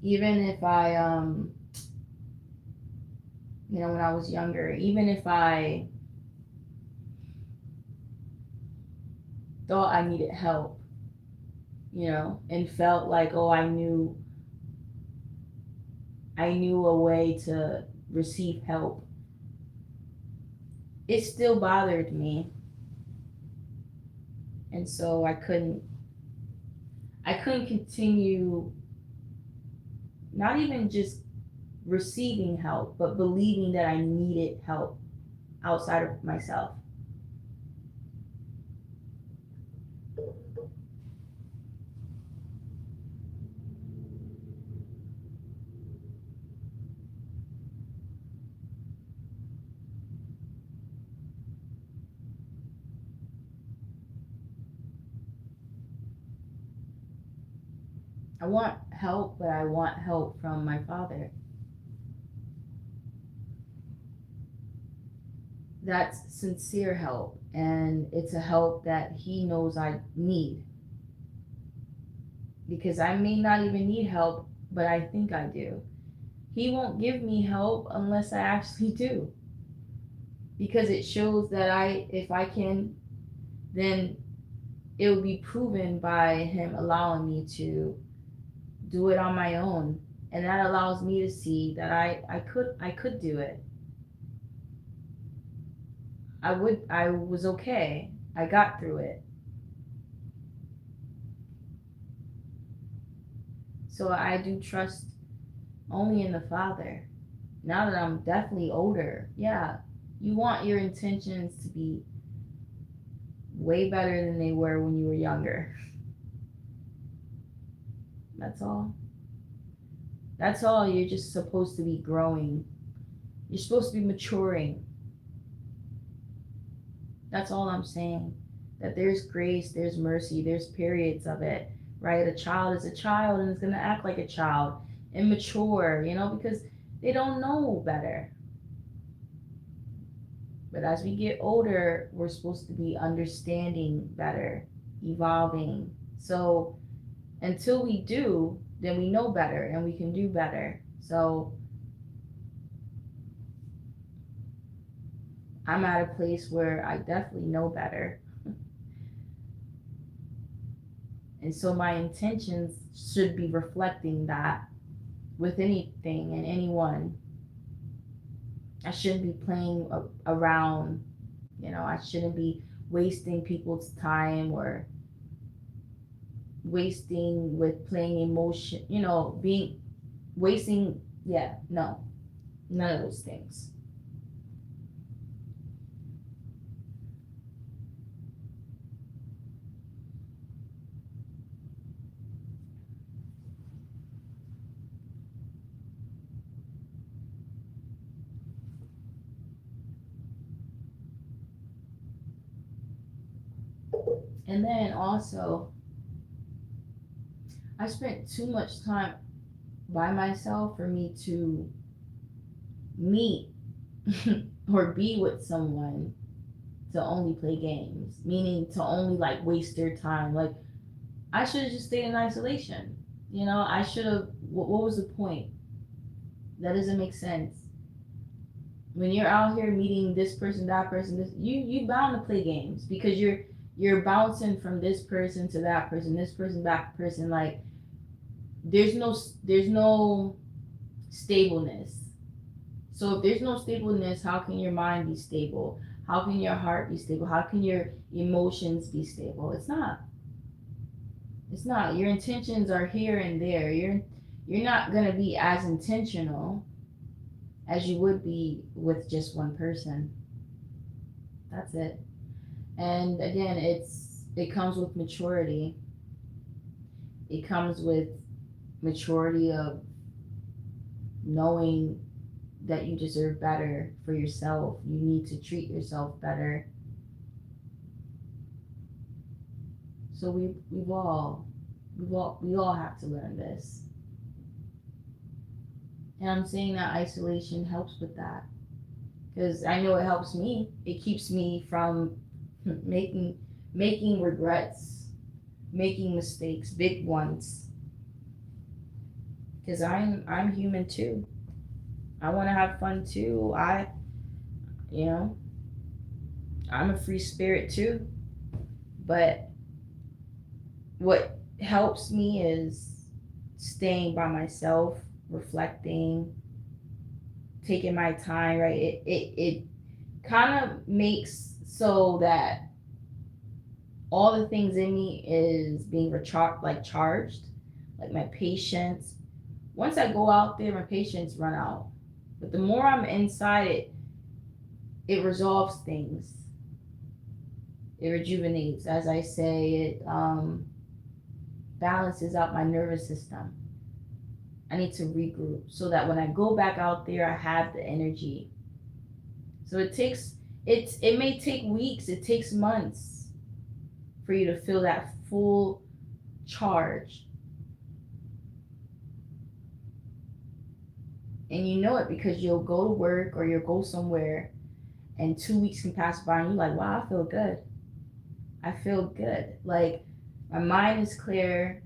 Even if I when I was younger, even if I thought I needed help, and felt like, oh, I knew a way to receive help, it still bothered me, and so I couldn't continue, not even just receiving help, but believing that I needed help outside of myself. I want help, but I want help from my father. That's sincere help, and it's a help that he knows I need, because I may not even need help, but I think I do. He won't give me help unless I actually do, because it shows that if I can, then it will be proven by him allowing me to do it on my own, and that allows me to see that I could do it. I was okay. I got through it. So I do trust only in the Father. Now that I'm definitely older, yeah, you want your intentions to be way better than they were when you were younger. That's all. That's all. You're just supposed to be growing. You're supposed to be maturing. That's all I'm saying. That there's grace, there's mercy, there's periods of it, right? A child is a child and is going to act like a child, immature, because they don't know better. But as we get older, we're supposed to be understanding better, evolving. So until we do, then we know better and we can do better. So I'm at a place where I definitely know better. And so my intentions should be reflecting that with anything and anyone. I shouldn't be playing around. I shouldn't be wasting people's time or wasting with playing emotion, being wasting. Yeah, no, none of those things. And then also, I spent too much time by myself for me to meet or be with someone to only play games, meaning to only like waste their time. Like, I should have just stayed in isolation. I should have. What was the point? That doesn't make sense. When you're out here meeting this person, that person, this you bound to play games because you're bouncing from this person to that person, this person back to person. Like, there's no stableness. So if there's no stableness, how can your mind be stable? How can your heart be stable? How can your emotions be stable? It's not. It's not. Your intentions are here and there. You're not gonna be as intentional as you would be with just one person. That's it. And again, it comes with maturity. It comes with maturity of knowing that you deserve better for yourself. You need to treat yourself better. So we all have to learn this. And I'm saying that isolation helps with that because I know it helps me. It keeps me from making making regrets, making mistakes, big ones. Because I'm human too. I want to have fun too. You know, I'm a free spirit too. But what helps me is staying by myself, reflecting, taking my time, right? It kind of makes so that all the things in me is being charged, like my patience. Once I go out there, my patience run out. But the more I'm inside it resolves things. It rejuvenates, as I say. It balances out my nervous system. I need to regroup so that when I go back out there, I have the energy. So it may take weeks, it takes months for you to feel that full charge. And you know it because you'll go to work or you'll go somewhere and 2 weeks can pass by and you're like, wow, I feel good. I feel good. Like, my mind is clear,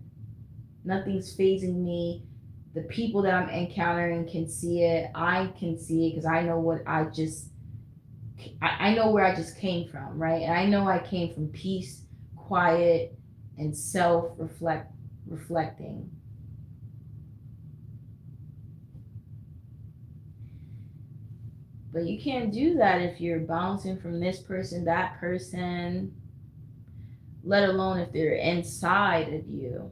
nothing's phasing me. The people that I'm encountering can see it. I can see it because I know I know where I just came from, right? And I know I came from peace, quiet, and reflecting. But you can't do that if you're bouncing from this person, that person, let alone if they're inside of you,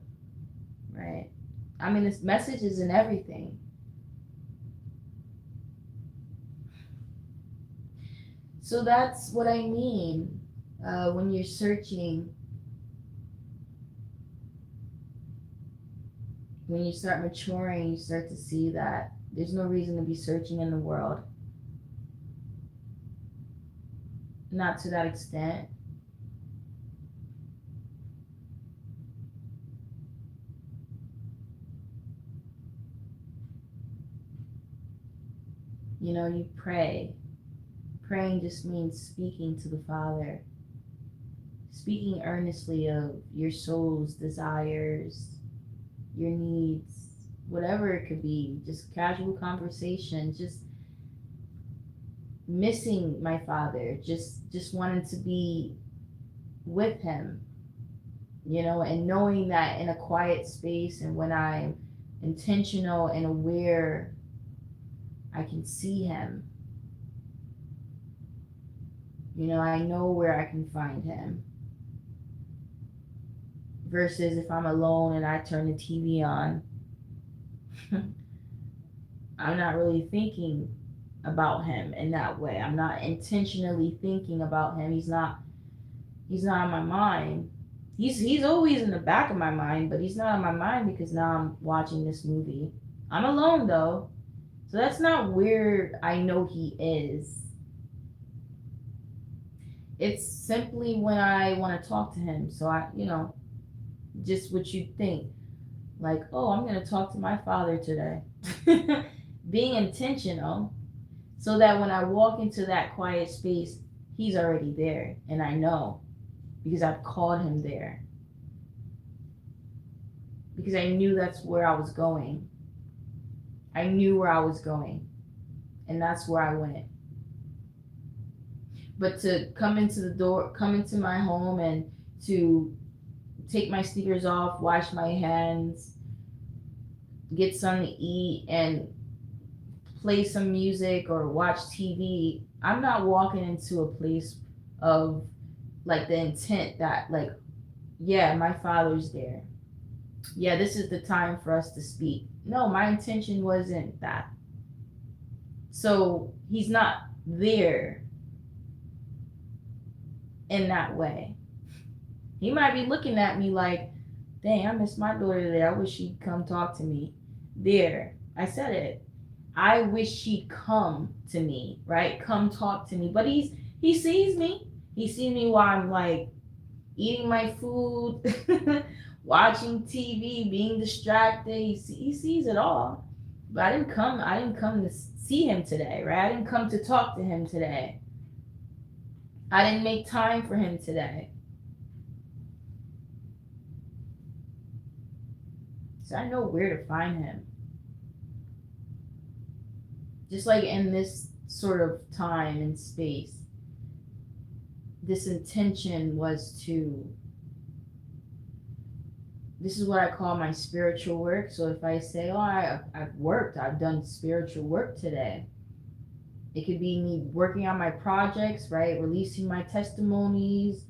right? I mean, this message is in everything. So that's what I mean when you're searching, when you start maturing, you start to see that there's no reason to be searching in the world. Not to that extent. You pray. Praying just means speaking to the Father, speaking earnestly of your soul's desires, your needs, whatever it could be, just casual conversation, just missing my father, just wanting to be with him, and knowing that in a quiet space and when I'm intentional and aware, I can see him. I know where I can find him. Versus if I'm alone and I turn the TV on, I'm not really thinking about him in that way. I'm not intentionally thinking about him. He's not on my mind. He's always in the back of my mind, but he's not on my mind because now I'm watching this movie. I'm alone though. So that's not where I know he is. It's simply when I want to talk to him. So just what you think. Like, oh, I'm going to talk to my father today. Being intentional so that when I walk into that quiet space, he's already there. And I know because I've called him there. Because I knew that's where I was going. I knew where I was going. And that's where I went. But to come into the door, come into my home and to take my sneakers off, wash my hands, get something to eat, and play some music or watch TV, I'm not walking into a place of like the intent that, like, yeah, my father's there. Yeah, this is the time for us to speak. No, my intention wasn't that. So he's not there in that way. He might be looking at me like, dang, I miss my daughter today. I wish she'd come talk to me. There, I said it. I wish she'd come to me, right? Come talk to me. But he sees me. He sees me while I'm like eating my food, watching TV, being distracted. He sees it all. But I didn't come. I didn't come to see him today, right? I didn't come to talk to him today. I didn't make time for him today. So I know where to find him. Just like in this sort of time and space, this intention was to, this is what I call my spiritual work. So if I say, oh, I've worked, I've done spiritual work today. It could be me working on my projects, right? Releasing my testimonies.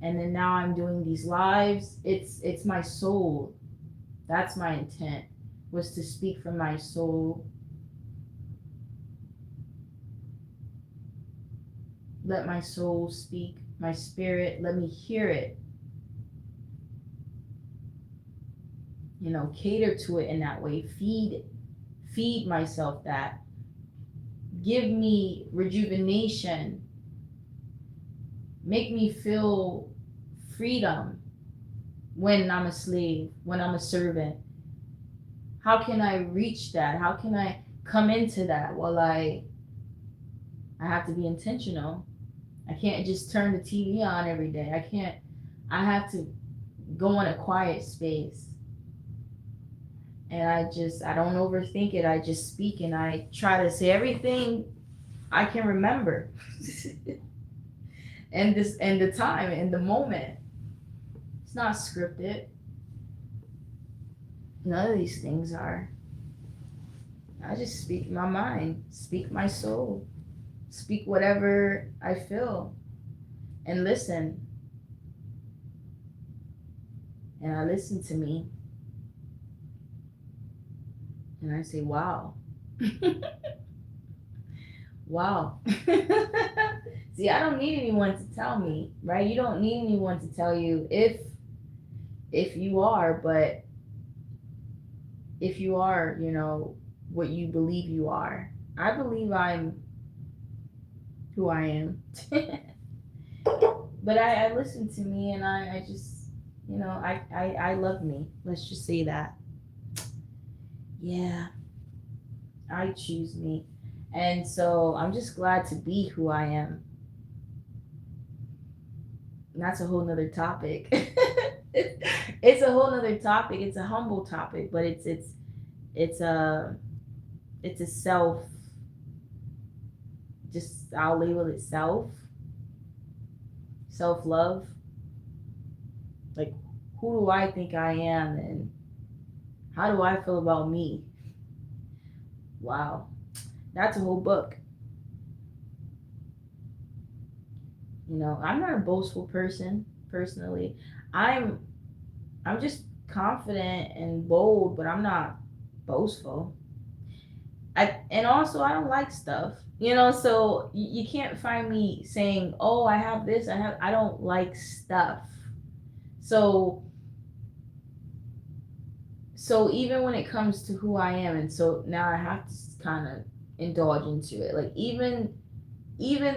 And then now I'm doing these lives. It's my soul. That's my intent, was to speak from my soul. Let my soul speak, my spirit, let me hear it. Cater to it in that way. Feed myself that. Give me rejuvenation. Make me feel freedom when I'm a slave, when I'm a servant. How can I reach that? How can I come into that? Well, I have to be intentional. I can't just turn the TV on every day. I have to go in a quiet space. And I don't overthink it. I just speak and I try to say everything I can remember. and the time and the moment. It's not scripted. None of these things are. I just speak my mind, speak my soul, speak whatever I feel, and listen. And I listen to me. And I say, wow. Wow. See, I don't need anyone to tell me, right? You don't need anyone to tell you if you are, but if you are, what you believe you are. I believe I'm who I am. But I listen to me and I just, I love me. Let's just say that. Yeah, I choose me. And so I'm just glad to be who I am. And that's a whole nother topic. It's a whole nother topic. It's a humble topic, but it's a self, just I'll label it self love. Like, who do I think I am and how do I feel about me? Wow. That's a whole book. I'm not a boastful person personally. I'm just confident and bold, but I'm not boastful. And also I don't like stuff. So you can't find me saying, "Oh, I have this, I don't like stuff." So even when it comes to who I am, and so now I have to kind of indulge into it. Like even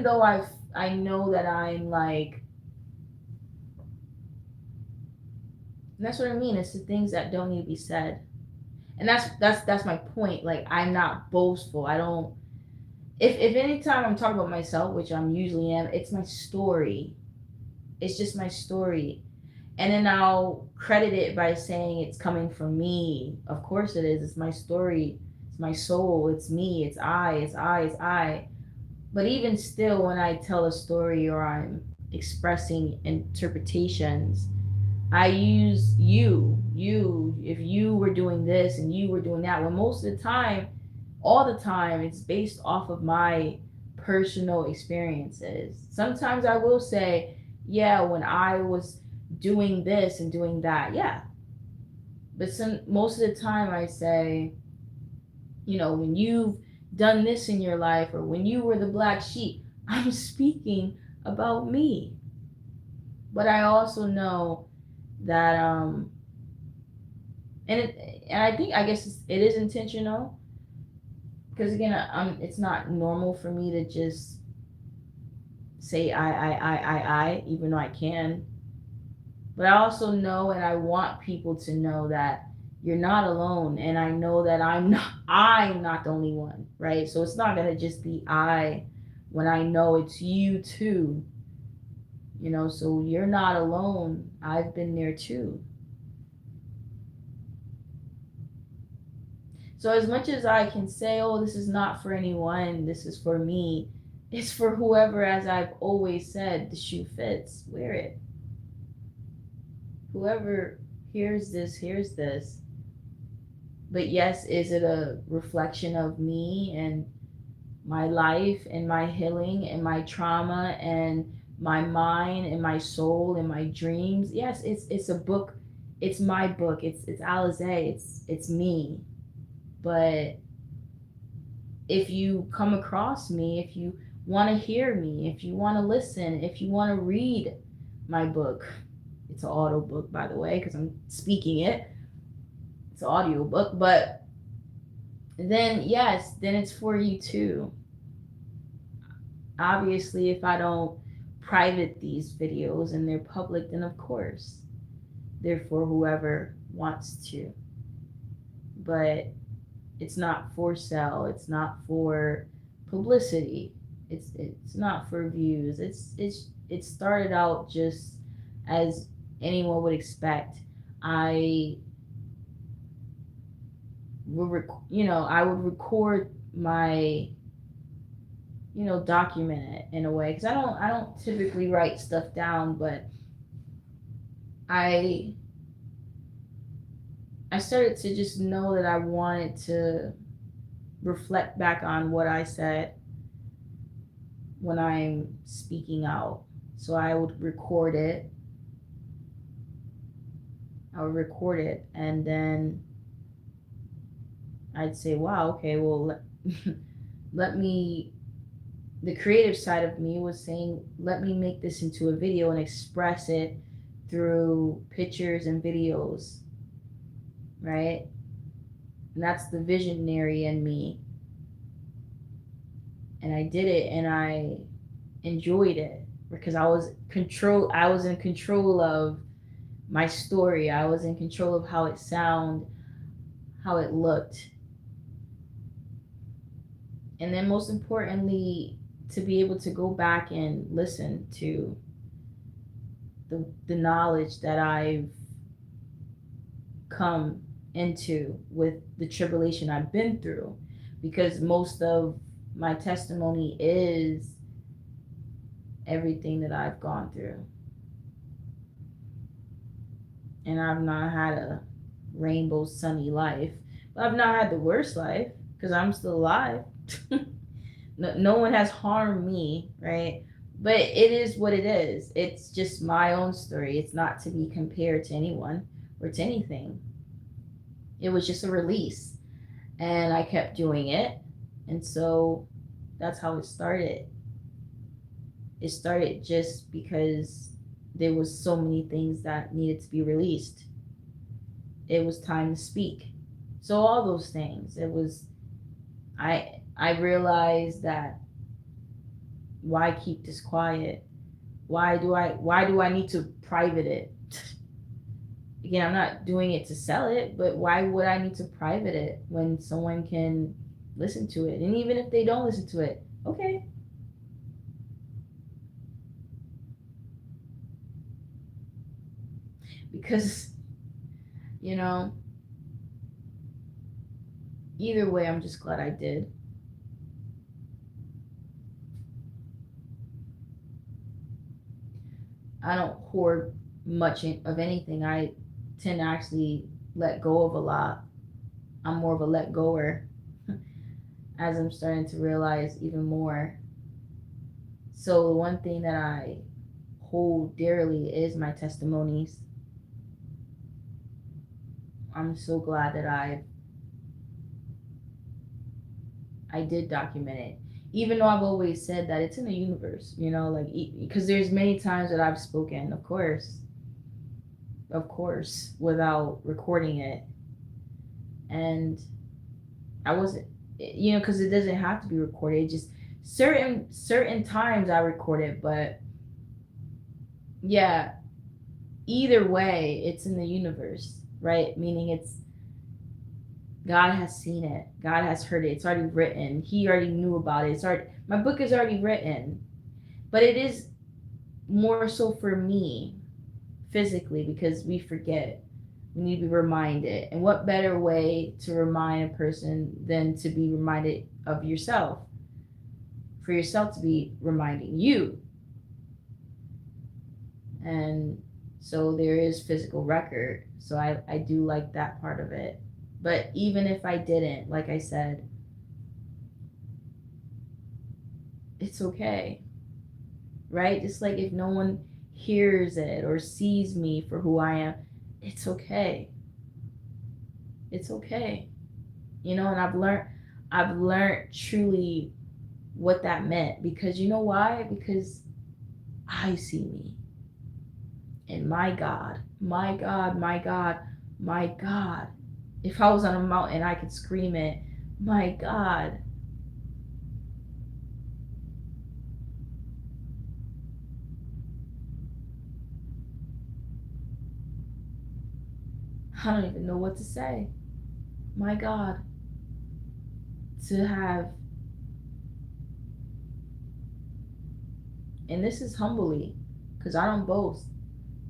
though I know that I'm like, and that's what I mean. It's the things that don't need to be said. And that's my point. Like, I'm not boastful. I don't, if any time I'm talking about myself, which I'm usually am, it's my story. It's just my story. And then I'll credit it by saying it's coming from me. Of course it is. It's my story. It's my soul. It's me. It's I. It's I. It's I. But even still, when I tell a story or I'm expressing interpretations, I use you, if you were doing this and you were doing that. When most of the time, all the time, it's based off of my personal experiences. Sometimes I will say, yeah, when I was doing this and doing that, yeah. But most of the time, I say, when you've done this in your life or when you were the black sheep, I'm speaking about me. But I also know that and I think, I guess it is intentional, because again, it's not normal for me to just say I, even though I can. But I also know, and I want people to know that you're not alone, and I know that I'm not the only one, right? So it's not gonna just be I when I know it's you too. So you're not alone. I've been there too. So as much as I can say, oh, this is not for anyone, this is for me, it's for whoever, as I've always said, the shoe fits, wear it. Whoever hears this. But yes, is it a reflection of me and my life and my healing and my trauma and my mind and my soul and my dreams? Yes, it's a book. It's my book. It's Alizé. It's me. But if you come across me, if you want to hear me, if you want to listen, if you want to read my book, it's an audio book, by the way, because I'm speaking it. It's an audio book, but then yes, then it's for you too. Obviously, if I don't private these videos and they're public, then of course they're for whoever wants to. But it's not for sale. It's not for publicity. It's not for views. It started out just as anyone would expect. I I would record my, document it in a way, because I don't typically write stuff down, but I I started to just know that I wanted to reflect back on what I said when I'm speaking out. So I would record it. And then I'd say, wow, okay, well, let me, the creative side of me was saying, let me make this into a video and express it through pictures and videos, right? And that's the visionary in me. And I did it and I enjoyed it because I was in control of my story. I was in control of how it sounded, how it looked. And then most importantly, to be able to go back and listen to the knowledge that I've come into with the tribulation I've been through, because most of my testimony is everything that I've gone through. And I've not had a rainbow sunny life, but I've not had the worst life because I'm still alive. No one has harmed me, right? But it is what it is. It's just my own story. It's not to be compared to anyone or to anything. It was just a release, and I kept doing it. And so that's how it started. It started just because there was so many things that needed to be released. It was time to speak. So all those things. I realized that, Why keep this quiet? Why do I need to private it? Again, I'm not doing it to sell it, but why would I need to private it when someone can listen to it? And even if they don't listen to it, okay. Because, you know, either way, I'm just glad I did. I don't hoard much of anything. I tend to actually let go of a lot. I'm more of a let goer as I'm starting to realize even more. So, the one thing that I hold dearly is my testimonies. I'm so glad that I did document it. Even though I've always said that it's in the universe, like because there's many times that I've spoken, of course, without recording it, and I wasn't, because it doesn't have to be recorded. It just certain times I record it, but yeah, either way, it's in the universe, right? Meaning it's God has seen it. God has heard it. It's already written. He already knew about it. My book is already written. But it is more so for me physically because we forget. We need to be reminded. And what better way to remind a person than to be reminded of yourself? For yourself to be reminding you. And so there is physical record. So I do like that part of it. But even if I didn't, like I said, it's okay, right? Just like if no one hears it or sees me for who I am, it's okay. It's okay. And I've learned truly what that meant because you know why? Because I see me. And my God, my God, my God, my God. If I was on a mountain, I could scream it. My God. I don't even know what to say. My God. To have, and this is humbly, because I don't boast.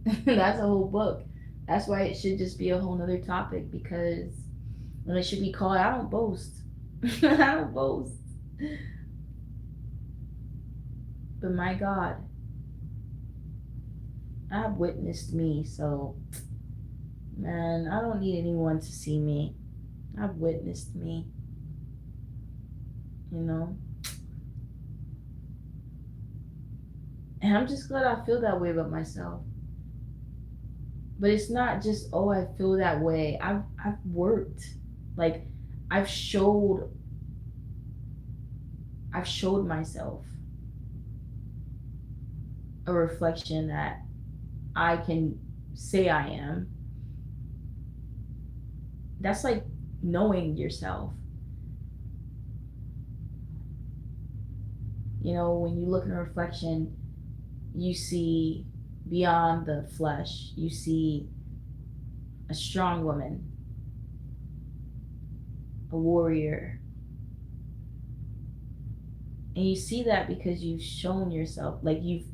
That's a whole book. That's why it should just be a whole nother topic because when it should be called, I don't boast. I don't boast. But my God, I've witnessed me, so man, I don't need anyone to see me. I've witnessed me, you know? And I'm just glad I feel that way about myself. But it's not just, oh, I feel that way. I've worked. Like I've showed I've showed myself a reflection that I can say I am. That's like knowing yourself. When you look in a reflection, you see beyond the flesh. You see a strong woman, a warrior. And you see that because you've shown yourself, like you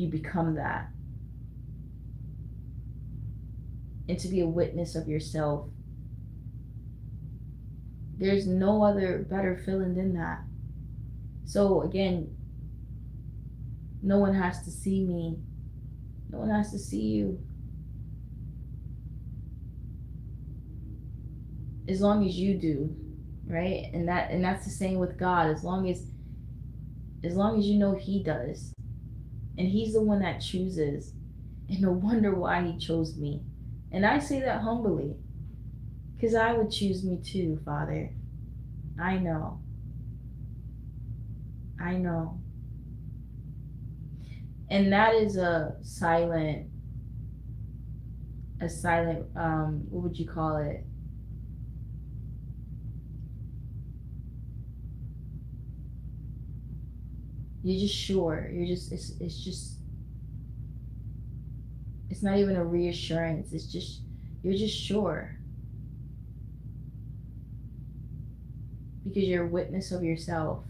become that. And to be a witness of yourself, there's no other better feeling than that. So again, no one has to see me. No one has to see you. As long as you do, right? And that's the same with God. As long as you know He does, and He's the one that chooses, and no wonder why He chose me. And I say that humbly, because I would choose me too, Father. I know. I know. And that is a silent, what would you call it? You're just sure. You're just it's just it's not even a reassurance. It's just you're just sure because you're a witness of yourself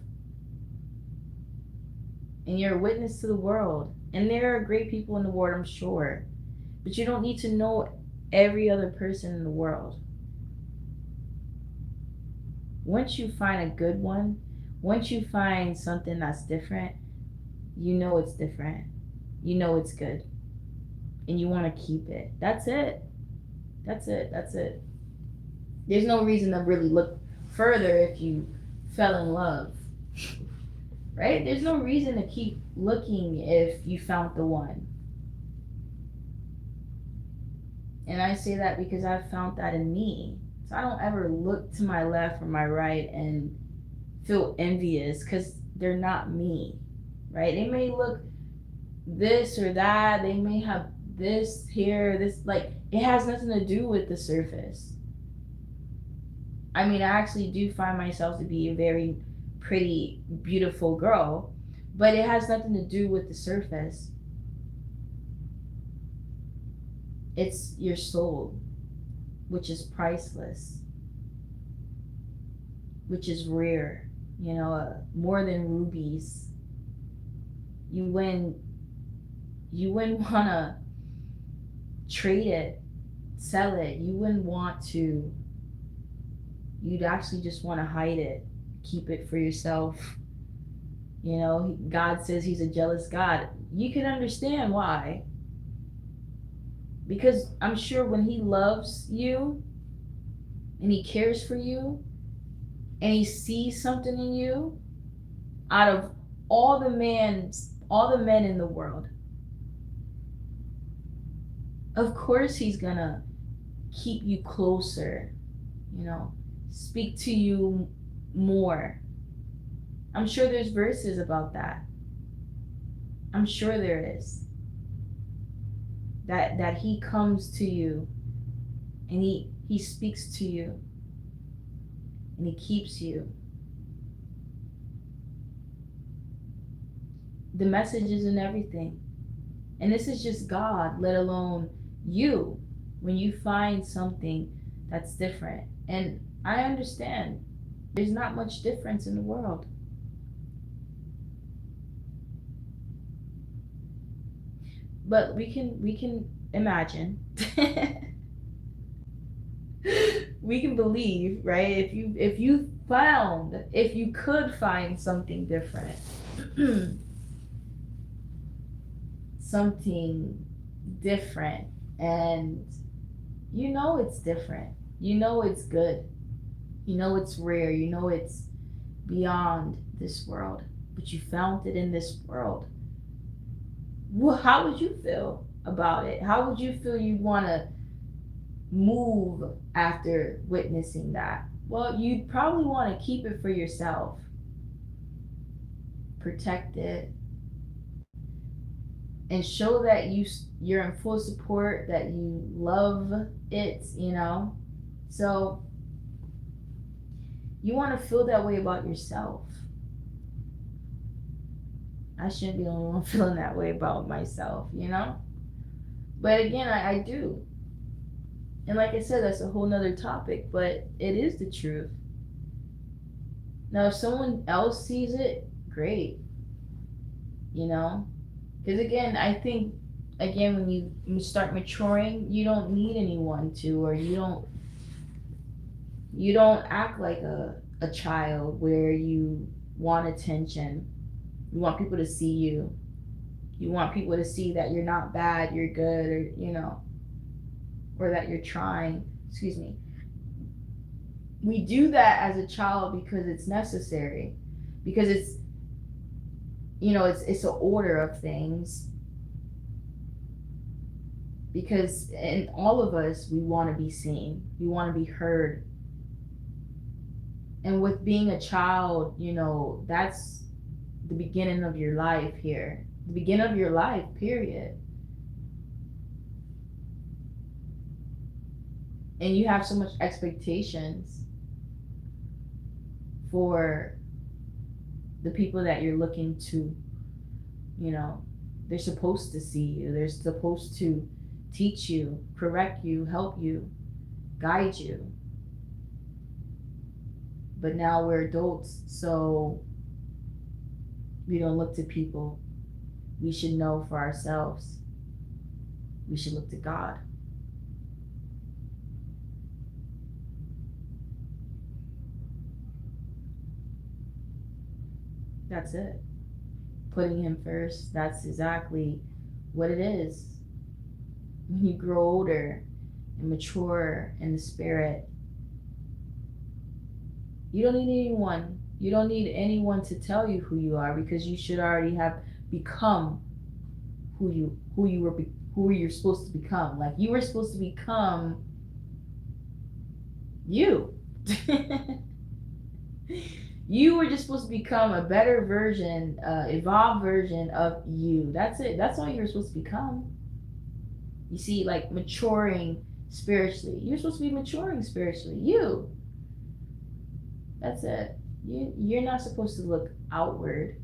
and you're a witness to the world. And there are great people in the world, I'm sure, but you don't need to know every other person in the world. Once you find a good one, once you find something that's different, you know it's different. You know it's good. And you want to keep it. That's it. That's it. That's it. There's no reason to really look further if you fell in love, right? There's no reason to keep looking if you found the one. And I say that because I've found that in me. So I don't ever look to my left or my right and feel envious because they're not me, right? They may look this or that, they may have this here, this, like, it has nothing to do with the surface. I mean, I actually do find myself to be a very pretty, beautiful girl, but it has nothing to do with the surface. It's your soul, which is priceless, which is rare, more than rubies. You wouldn't want to trade it, sell it. You wouldn't want to. You'd actually just want to hide it, keep it for yourself. God says he's a jealous God. You can understand why. Because I'm sure when he loves you and he cares for you and he sees something in you, out of all the men in the world, of course he's gonna keep you closer, speak to you more. I'm sure there's verses about that. I'm sure there is. That he comes to you and he speaks to you and he keeps you. The message is in everything. And this is just God, let alone you, when you find something that's different. And I understand there's not much difference in the world. But we can imagine. We can believe, right? If you could find something different. Something different, and it's different. It's good. It's rare. It's beyond this world. But you found it in this world. Well, how would you feel about it? How would you feel you'd want to move after witnessing that? Well, you'd probably want to keep it for yourself, protect it, and show that you're in full support, that you love it. So you want to feel that way about yourself. I shouldn't be the only one feeling that way about myself, but again, I do. And like I said, that's a whole nother topic, but it is the truth. Now if someone else sees it, great. Because again, I think, when you start maturing, you don't need anyone to, or you don't act like a child where you want attention. You want people to see you. You want people to see that you're not bad, you're good, or that you're trying. Excuse me. We do that as a child because it's necessary, because it's it's an order of things. Because in all of us, we want to be seen, we want to be heard. And with being a child, that's the beginning of your life here, the beginning of your life, period. And you have so much expectations for the people that you're looking to, you know, they're supposed to see you. They're supposed to teach you, correct you, help you, guide you. But now we're adults, so we don't look to people. We should know for ourselves. We should look to God. That's it. Putting Him first, that's exactly what it is. When you grow older and mature in the spirit, you don't need anyone. You don't need anyone to tell you who you are, because you should already have become who you're supposed to become. Like, you were supposed to become you. You were just supposed to become a better version, evolved version of you. That's it. That's all you're supposed to become. You see, like, maturing spiritually. You're supposed to be maturing spiritually. You. That's it. You're not supposed to look outward.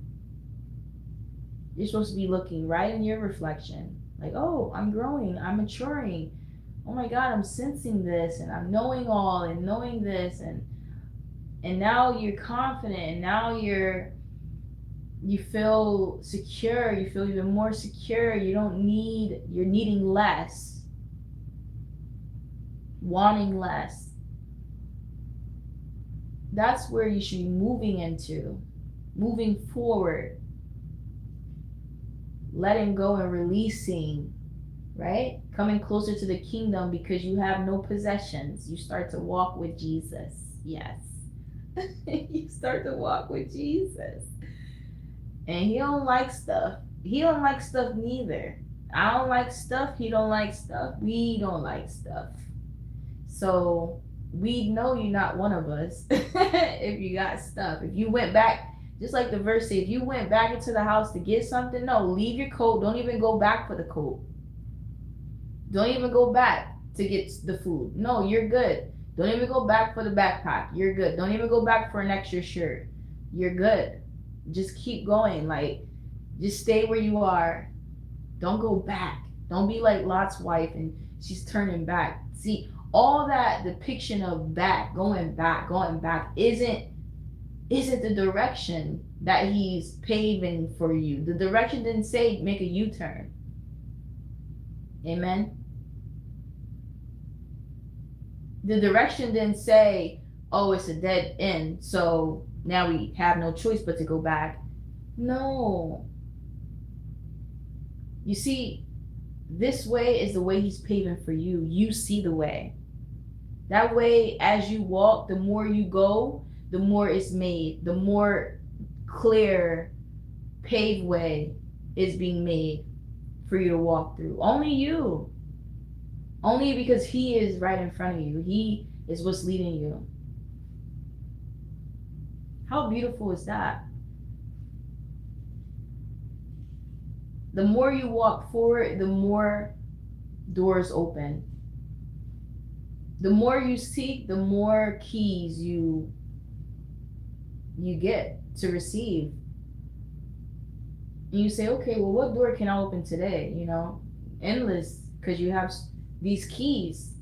You're supposed to be looking right in your reflection. Like, oh, I'm growing. I'm maturing. Oh my God, I'm sensing this, and I'm knowing all, and knowing this, and now you're confident, and now you feel secure. You feel even more secure. You're needing less, wanting less. That's where you should be moving into, moving forward, letting go and releasing, right? Coming closer to the kingdom, because you have no possessions. You start to walk with Jesus. Yes. You start to walk with Jesus. And He don't like stuff. He don't like stuff neither. I don't like stuff. He don't like stuff. We don't like stuff. So we know you're not one of us if you got stuff. If you went back, just like the verse says, if you went back into the house to get something, no, leave your coat. Don't even go back for the coat. Don't even go back to get the food. No, you're good. Don't even go back for the backpack. You're good. Don't even go back for an extra shirt. You're good. Just keep going. Like, just stay where you are. Don't go back. Don't be like Lot's wife and she's turning back. See, all that depiction of going back isn't the direction that He's paving for you. The direction didn't say make a U-turn. Amen. The direction didn't say, oh, it's a dead end, so now we have no choice but to go back. No. You see, this way is the way He's paving for you. You see the way. That way, as you walk, the more you go, the more it's made. The more clear paved way is being made for you to walk through. Only you. Only because He is right in front of you. He is what's leading you. How beautiful is that? The more you walk forward, the more doors open. The more you seek, the more keys you get to receive. And you say, okay, well, what door can I open today? You know, endless, because you have these keys.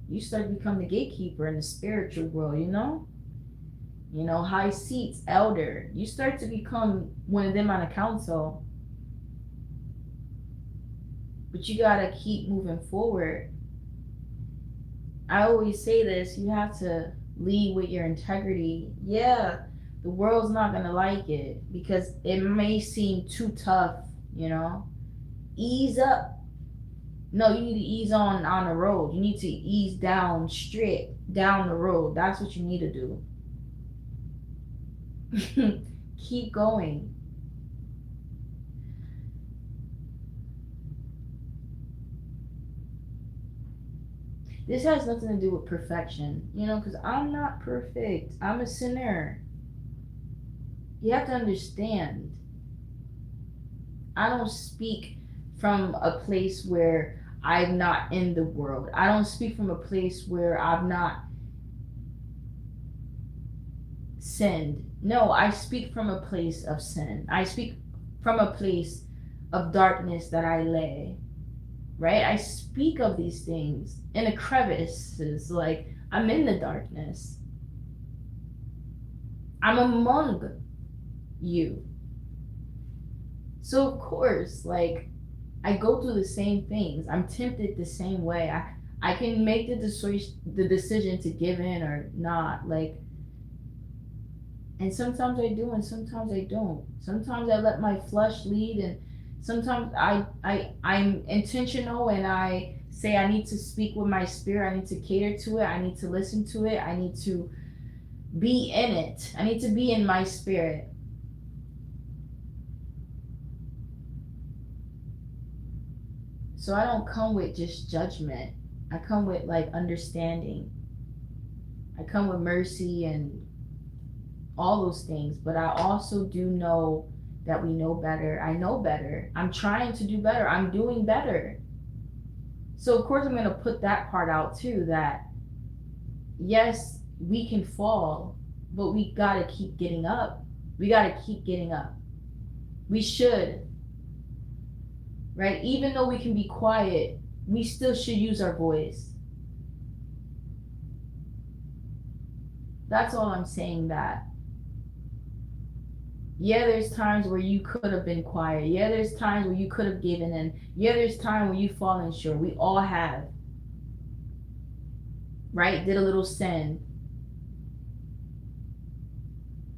You start to become the gatekeeper in the spiritual world, you know? You know, high seats, elder. You start to become one of them on a council. But you gotta keep moving forward. I always say this, you have to lead with your integrity. Yeah, the world's not gonna like it because it may seem too tough, you know? Ease up. No, you need to ease on the road. You need to ease down, straight down the road. That's what you need to do. Keep going. This has nothing to do with perfection, you know, because I'm not perfect. I'm a sinner. You have to understand. I don't speak from a place where I'm not in the world. I don't speak from a place where I've not sinned. No, I speak from a place of sin. I speak from a place of darkness that I lay, right? I speak of these things in the crevices, like I'm in the darkness. I'm among you. So of course, like I go through the same things. I'm tempted the same way. I can make the decision to give in or not. Like, and sometimes I do, and sometimes I don't. Sometimes I let my flesh lead, and sometimes I'm intentional, and I say I need to speak with my spirit. I need to cater to it. I need to listen to it. I need to be in it. I need to be in my spirit. So I don't come with just judgment. I come with like understanding. I come with mercy and all those things, but I also do know that we know better. I know better. I'm trying to do better. I'm doing better. So of course I'm going to put that part out too, that yes, we can fall, but we got to keep getting up. We got to keep getting up. We should. Right? Even though we can be quiet, we still should use our voice. That's all I'm saying. That yeah, there's times where you could have been quiet. Yeah, there's times where you could have given in. Yeah, there's times where you've fallen short. We all have. Right? Did a little sin.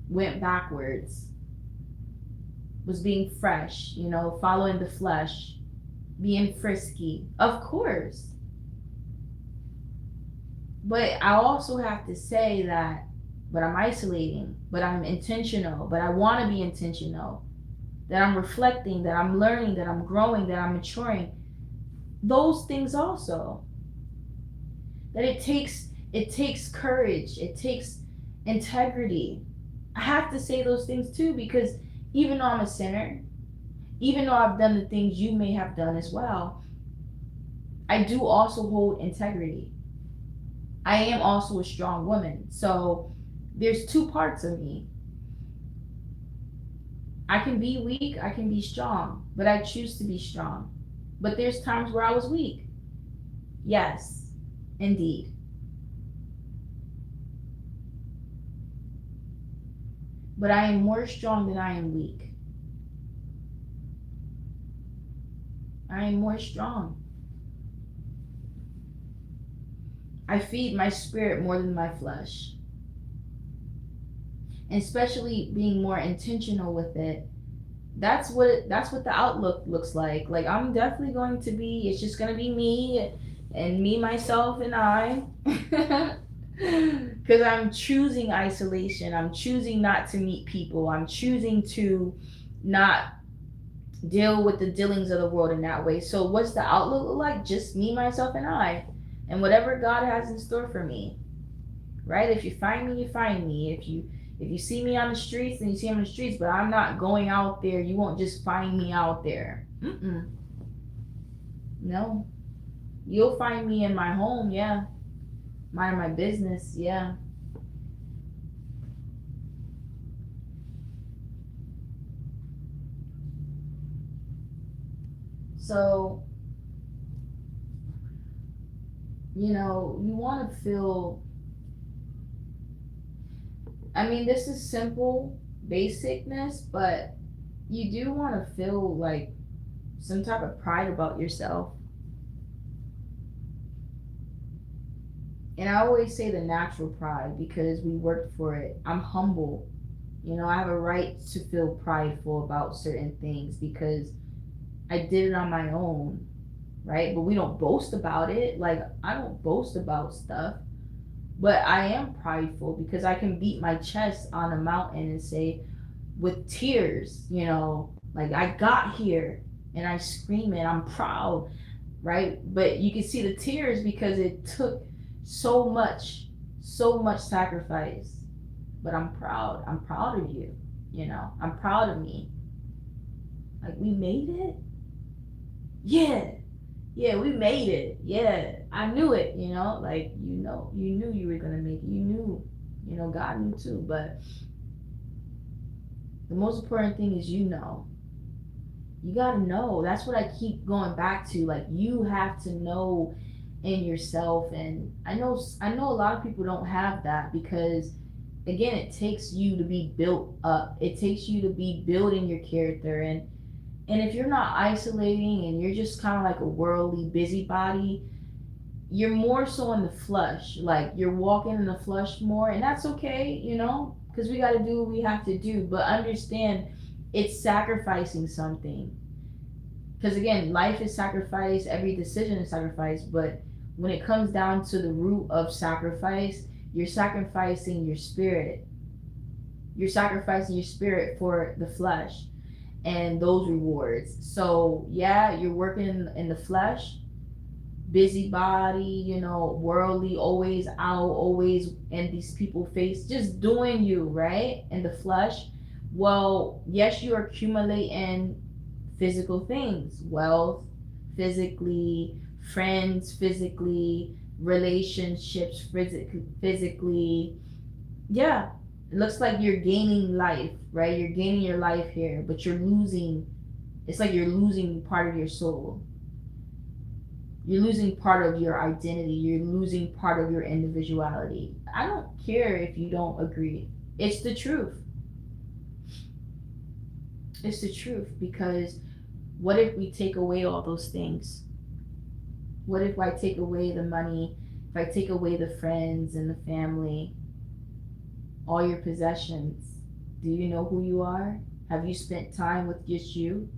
Went backwards. Was being fresh, following the flesh. Being frisky. Of course. But I also have to say that, but I'm isolating, but I'm intentional, but I want to be intentional, that I'm reflecting, that I'm learning, that I'm growing, that I'm maturing. Those things also. That it takes courage, it takes integrity. I have to say those things too, because even though I'm a sinner, even though I've done the things you may have done as well, I do also hold integrity. I am also a strong woman. So there's two parts of me. I can be weak, I can be strong, but I choose to be strong. But there's times where I was weak. Yes, indeed. But I am more strong than I am weak. I am more strong. I feed my spirit more than my flesh. And especially being more intentional with it. That's what the outlook looks like. Like I'm definitely going to be, it's just going to be me and me, myself, and I. Because I'm choosing isolation. I'm choosing not to meet people. I'm choosing to not deal with the dealings of the world in that way. So what's the outlook look like? Just me, myself, and I. And whatever God has in store for me. Right? If you find me, you find me. If you see me on the streets, then you see me on the streets, but I'm not going out there. You won't just find me out there. No. You'll find me in my home, yeah. Mind my business, yeah. So, you want to feel, I mean, this is simple basicness, but you do want to feel like some type of pride about yourself. And I always say the natural pride because we worked for it. I'm humble. I have a right to feel prideful about certain things because I did it on my own, right? But we don't boast about it. Like, I don't boast about stuff. But I am prideful because I can beat my chest on a mountain and say, with tears, like I got here and I scream it, I'm proud, right? But you can see the tears because it took so much sacrifice. But I'm proud. I'm proud of you, I'm proud of me. Like, we made it? Yeah. Yeah, we made it. Yeah. I knew it, like, you knew you were gonna make it. God knew too, but the most important thing is you got to know. That's what I keep going back to. Like, you have to know in yourself. And I know a lot of people don't have that, because again, it takes you to be built up. It takes you to be building your character. And if you're not isolating and you're just kind of like a worldly busybody, you're more so in the flesh. Like, you're walking in the flesh more, and that's okay, because we got to do what we have to do. But understand, it's sacrificing something. Because again, life is sacrifice, every decision is sacrifice. But when it comes down to the root of sacrifice, you're sacrificing your spirit. You're sacrificing your spirit for the flesh and those rewards. So yeah, you're working in the flesh, busybody, worldly, always out, always in these people face, just doing you, right? In the flesh. Well, yes, you're accumulating physical things, wealth, physically, friends, physically, relationships, physically. Yeah, it looks like you're gaining life, right? You're gaining your life here, but you're losing. It's like you're losing part of your soul. You're losing part of your identity. You're losing part of your individuality. I don't care if you don't agree. It's the truth. It's the truth, because what if we take away all those things? What if I take away the money? If I take away the friends and the family, all your possessions? Do you know who you are? Have you spent time with just you?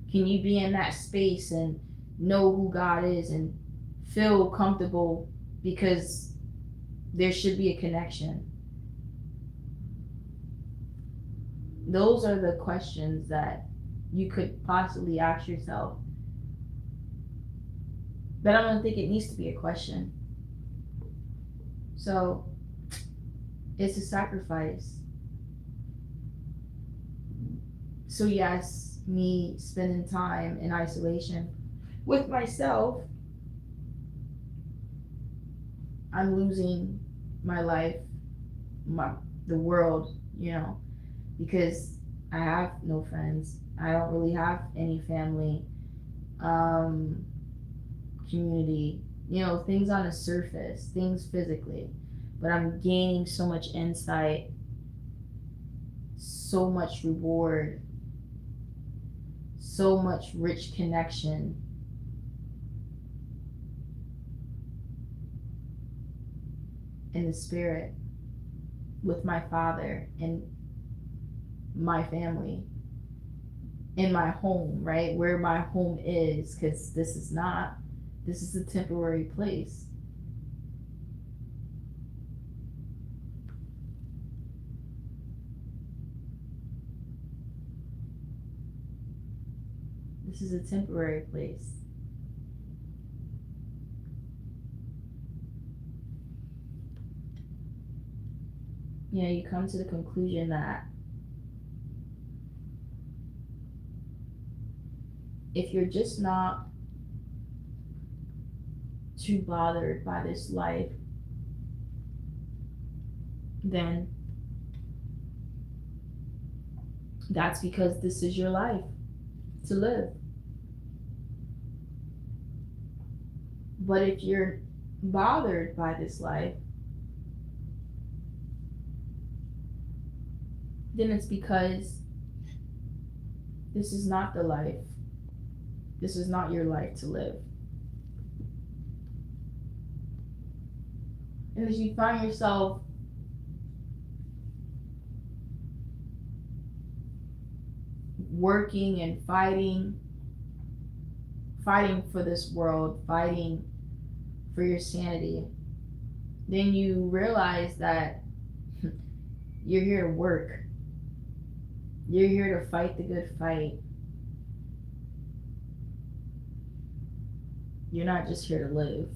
Can you be in that space and know who God is and feel comfortable, because there should be a connection? Those are the questions that you could possibly ask yourself. But I don't think it needs to be a question. So it's a sacrifice. So yes, me spending time in isolation with myself, I'm losing my life, the world, because I have no friends. I don't really have any family, community, things on the surface, things physically. But I'm gaining so much insight, so much reward, so much rich connection. In the spirit with my Father and my family, in my home, right? Where my home is, because this is a temporary place. This is a temporary place. You come to the conclusion that if you're just not too bothered by this life, then that's because this is your life to live. But if you're bothered by this life, then it's because this is not the life. This is not your life to live. And as you find yourself working and fighting for this world, fighting for your sanity, then you realize that you're here to work. You're here to fight the good fight. You're not just here to live.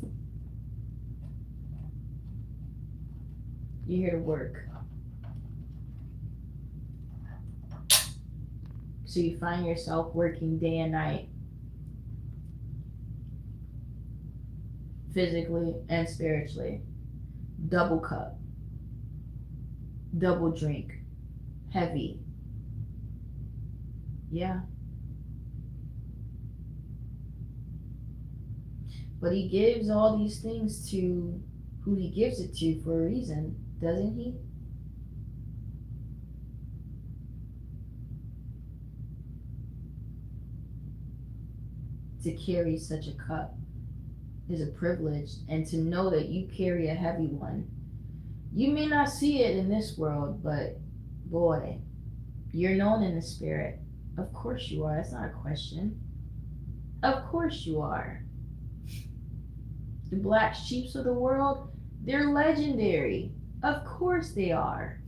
You're here to work. So you find yourself working day and night, physically and spiritually. Double cup. double drink, heavy. Yeah. But he gives all these things to who he gives it to for a reason, doesn't he? To carry such a cup is a privilege, and to know that you carry a heavy one. You may not see it in this world, but boy, you're known in the spirit. Of course you are. That's not a question. Of course you are. The black sheeps of the world, they're legendary. Of course they are.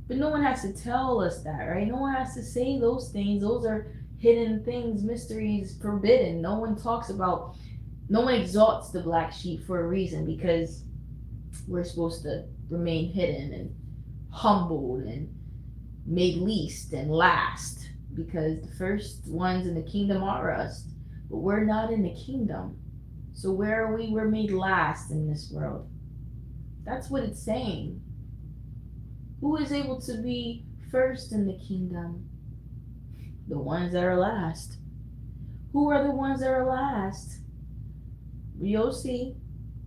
But no one has to tell us that, right? No one has to say those things. Those are hidden things, mysteries, forbidden. No one talks about, no one exalts the black sheep for a reason, because we're supposed to remain hidden and humbled and made least and last, because the first ones in the kingdom are us, but we're not in the kingdom. So where are we? We're made last in this world. That's what it's saying. Who is able to be first in the kingdom? The ones that are last. Who are the ones that are last? You'll see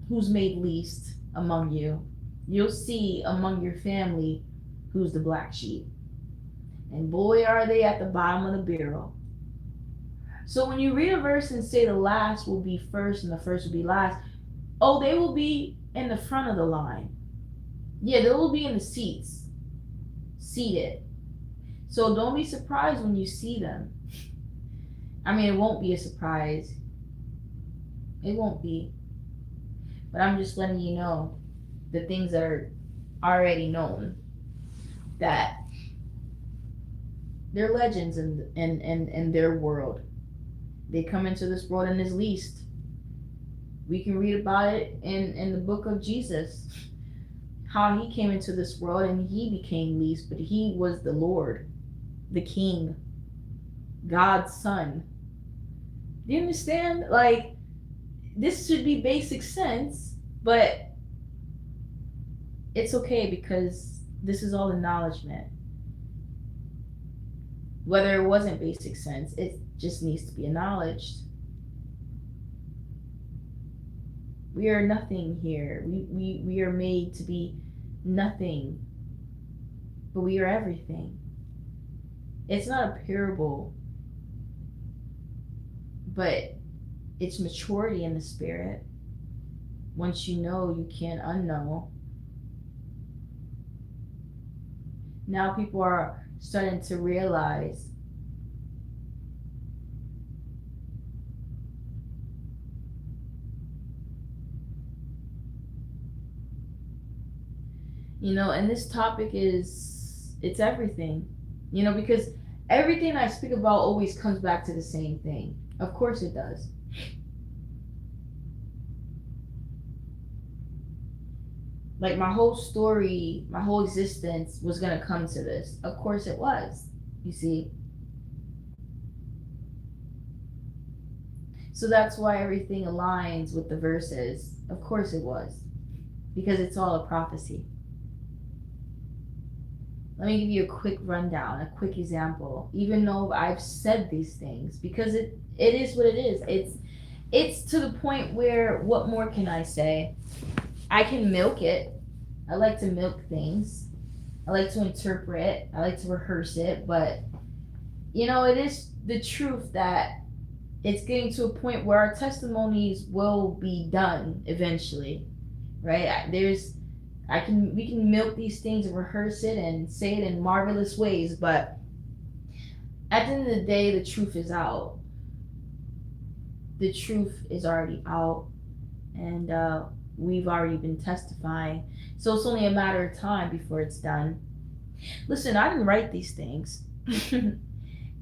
who's made least among you. You'll see among your family who's the black sheep. And boy, are they at the bottom of the barrel. So when you read a verse and say the last will be first and the first will be last, oh, they will be in the front of the line. Yeah, they will be in the seats, seated. So don't be surprised when you see them. I mean, it won't be a surprise. It won't be. But I'm just letting you know the things that are already known, that they're legends in their world. They come into this world and is least. We can read about it in the book of Jesus, how he came into this world and he became least, but he was the Lord, the King, God's Son. Do you understand? Like, this should be basic sense, but it's okay because this is all acknowledgement. Whether it wasn't basic sense, it just needs to be acknowledged. We are nothing here. We are made to be nothing, but we are everything. It's not a parable, but it's maturity in the spirit. Once you know, you can't unknow. Now people are starting to realize and this topic it's everything, because everything I speak about always comes back to the same thing. Of course it does. Like my whole story, my whole existence was going to come to this. Of course it was. You see? So that's why everything aligns with the verses. Of course it was. Because it's all a prophecy. Let me give you a quick rundown, a quick example. Even though I've said these things, because it is what it is. It's to the point where, what more can I say? I can milk it. I like to milk things. I like to interpret. I like to rehearse it. But, it is the truth that it's getting to a point where our testimonies will be done eventually, right? We can milk these things and rehearse it and say it in marvelous ways, but at the end of the day, the truth is out. The truth is already out, and we've already been testifying. So it's only a matter of time before it's done. Listen, I didn't write these things.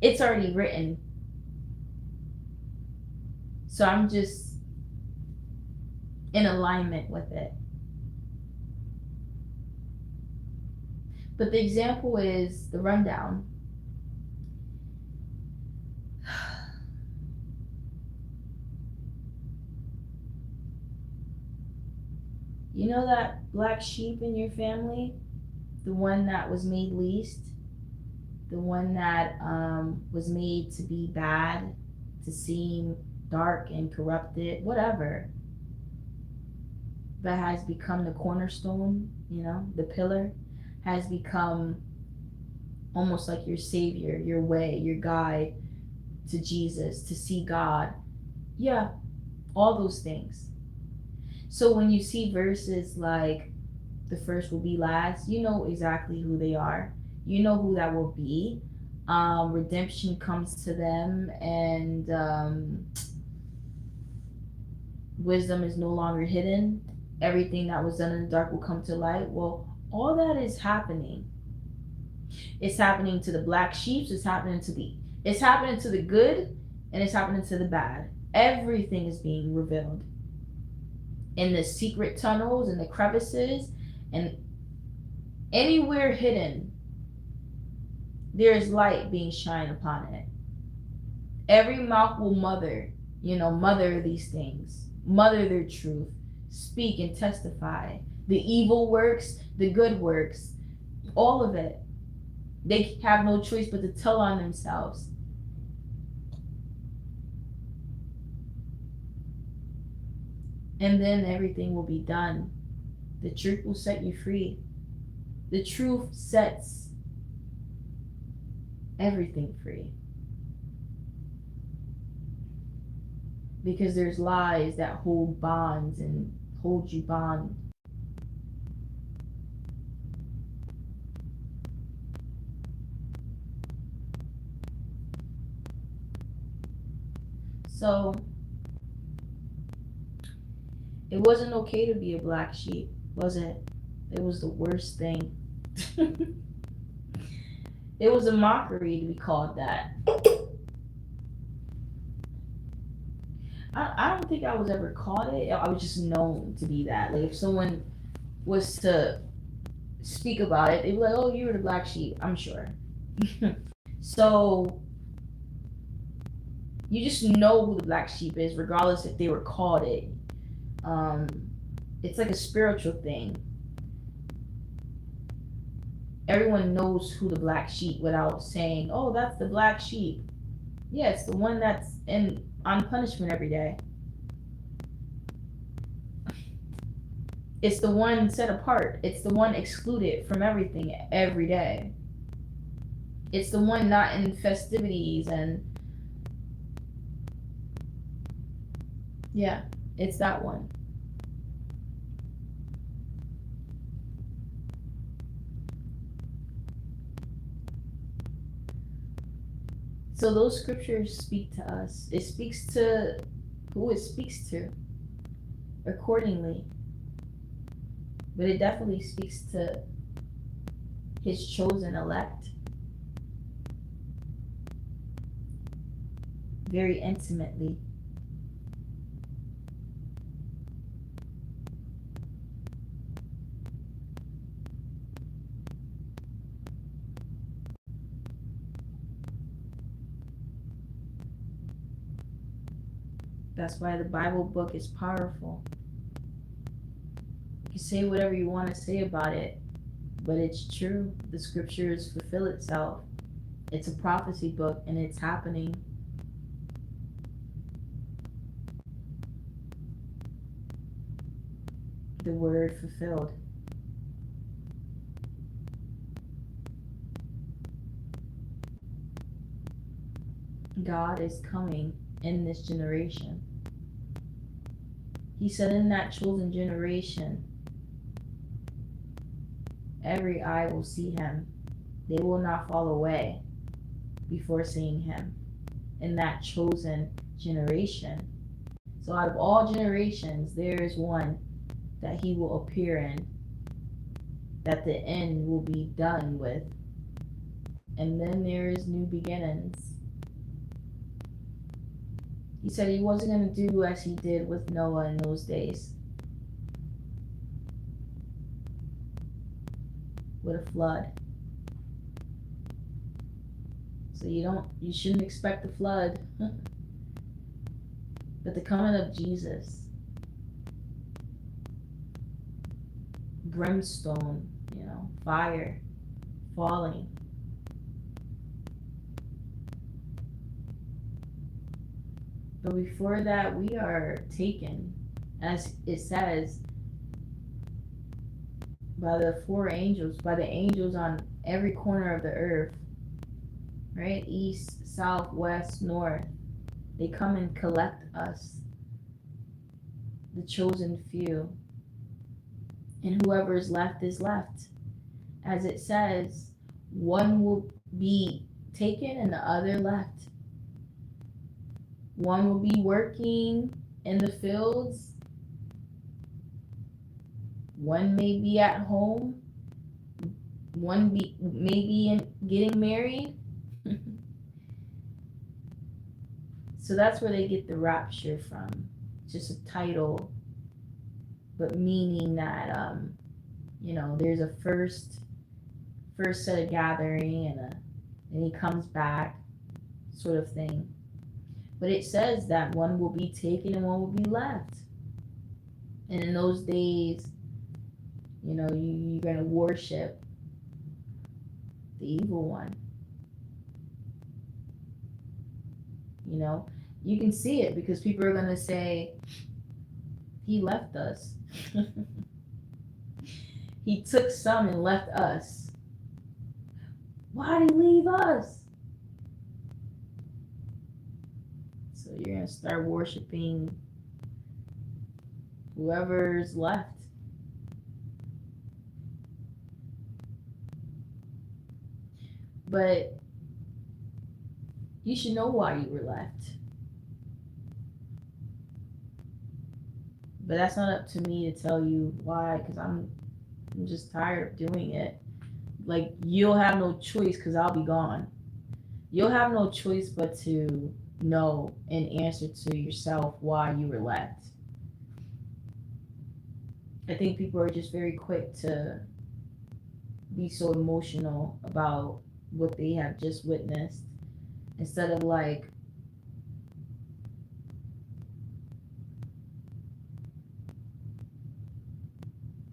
It's already written. So I'm just in alignment with it. But the example is the rundown. You know that black sheep in your family? the one that was made least, the one that was made to be bad, to seem dark and corrupted, whatever, that has become the cornerstone, the pillar, has become almost like your savior, your way, your guide to Jesus, to see God. Yeah, all those things. So when you see verses like the first will be last, you know exactly who they are. You know who that will be. Redemption comes to them, and wisdom is no longer hidden. Everything that was done in the dark will come to light. Well, all that is happening. It's happening to the black sheep. It's happening to the good, and it's happening to the bad. Everything is being revealed in the secret tunnels and the crevices, and anywhere hidden, there is light being shined upon it. Every mouth will mother these things, mother their truth, speak and testify. The evil works, the good works, all of it. They have no choice but to tell on themselves. And then everything will be done. The truth will set you free. The truth sets everything free. Because there's lies that hold bonds and hold you bound. So it wasn't okay to be a black sheep, was it? It was the worst thing. It was a mockery to be called that. I don't think I was ever called it. I was just known to be that. Like if someone was to speak about it, they'd be like, "Oh, you were the black sheep." I'm sure. So you just know who the black sheep is, regardless if they were called it. It's like a spiritual thing. Everyone knows who the black sheep without saying, "Oh, that's the black sheep." Yeah, it's the one that's on punishment every day. It's the one set apart. It's the one excluded from everything every day. It's the one not in festivities and yeah, it's that one. So those scriptures speak to us. It speaks to who it speaks to accordingly. But it definitely speaks to his chosen elect very intimately. That's why the Bible book is powerful. You can say whatever you want to say about it, but it's true. The scriptures fulfill itself. It's a prophecy book, and it's happening. The word fulfilled. God is coming in this generation. He said, in that chosen generation, every eye will see him. They will not fall away before seeing him. In that chosen generation. So out of all generations, there is one that he will appear in, that the end will be done with. And then there is new beginnings. He said he wasn't going to do as he did with Noah in those days, with a flood. So you shouldn't expect the flood. But the coming of Jesus, brimstone, fire falling. But before that, we are taken, as it says, by the four angels, by the angels on every corner of the earth, right? East, south, west, north. They come and collect us, the chosen few. And whoever is left is left. As it says, one will be taken and the other left. One will be working in the fields. One may be at home. One may be getting married. So that's where they get the rapture from. It's just a title, but meaning that there's a first set of gathering and he comes back, sort of thing. But it says that one will be taken and one will be left. And in those days, you're going to worship the evil one. You can see it because people are going to say, he left us. He took some and left us. Why did he leave us? So you're going to start worshiping whoever's left. But you should know why you were left. But that's not up to me to tell you why, because I'm just tired of doing it. Like, you'll have no choice because I'll be gone. You'll have no choice but to know and answer to yourself why you were left. I think people are just very quick to be so emotional about what they have just witnessed instead of like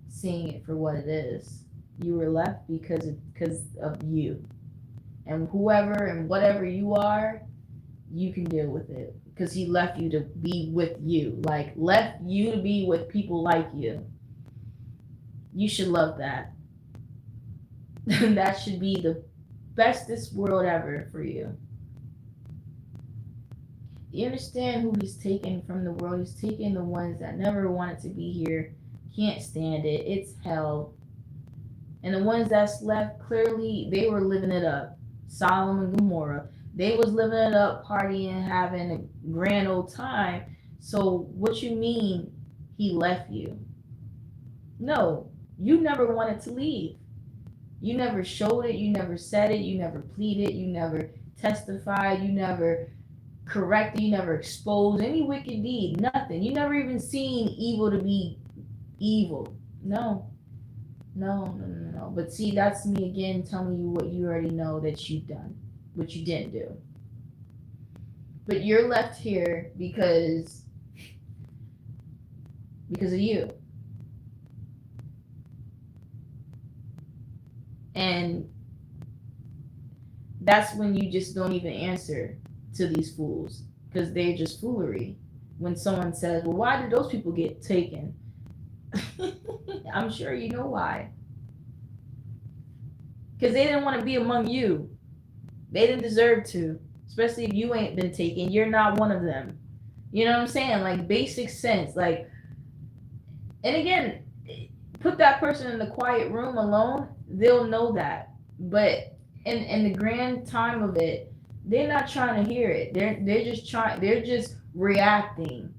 seeing it for what it is. You were left because of you. And whoever and whatever you are, you can deal with it. Because he left you to be with you. Like, left you to be with people like you. You should love that. That should be the bestest world ever for you. You understand who he's taken from the world? He's taken the ones that never wanted to be here, can't stand it, it's hell. And the ones that's left, clearly they were living it up. Sodom and Gomorrah, they was living it up, partying, having a grand old time. So what you mean he left you? No, you never wanted to leave. You never showed it, you never said it, you never pleaded, you never testified, you never corrected, you never exposed any wicked deed, nothing. You never even seen evil to be evil. No. But see, that's me again telling you what you already know that you've done, what you didn't do. But you're left here because of you. And that's when you just don't even answer to these fools, because they're just foolery. When someone says, well, why did those people get taken? I'm sure you know why. Because they didn't want to be among you. They didn't deserve to. Especially if you ain't been taken. You're not one of them. You know what I'm saying? Like, basic sense. Like, and again, put that person in the quiet room alone, they'll know that. But in the grand time of it, they're not trying to hear it. They're just reacting.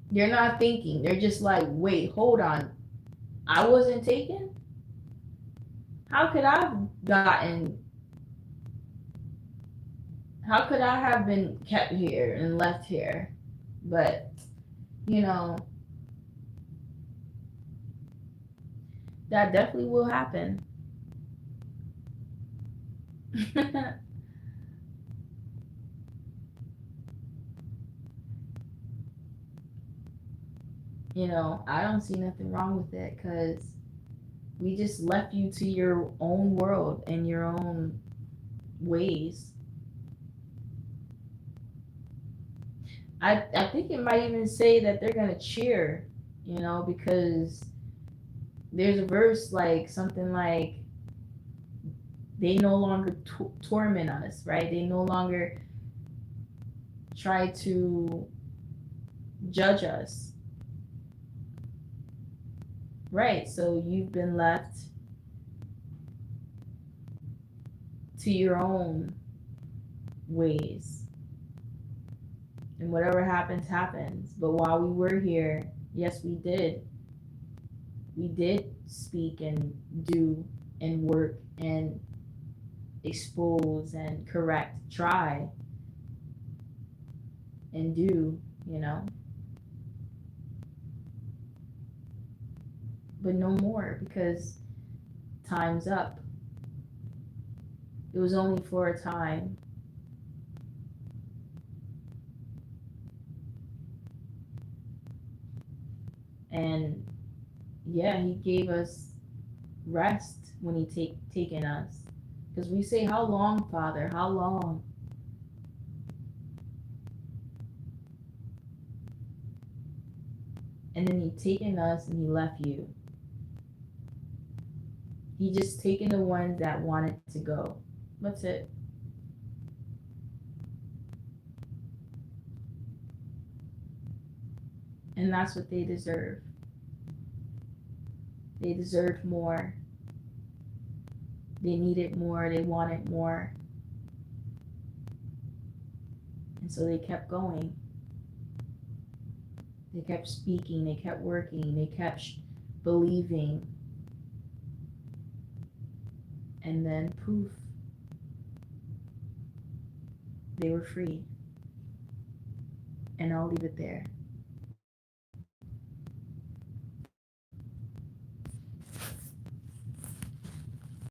They're not thinking. They're just like, wait, hold on. I wasn't taken? How could I have been kept here and left here? But, that definitely will happen. I don't see nothing wrong with it, because We just left you to your own world and your own ways. I think it might even say that they're gonna cheer, because there's a verse like something like they no longer torment us, right? They no longer try to judge us, right? So you've been left to your own ways, and whatever happens happens. But while we were here, yes, we did speak and do and work and expose and correct, try and do, but no more, because time's up. It was only for a time. And yeah, he gave us rest when he taken us. Because we say, how long, Father? How long? And then he taken us and he left you. He just taken the ones that wanted to go. That's it. And that's what they deserve. They deserved more. They needed more. They wanted more. And so they kept going. They kept speaking. They kept working. They kept believing. And then poof, they were free. And I'll leave it there.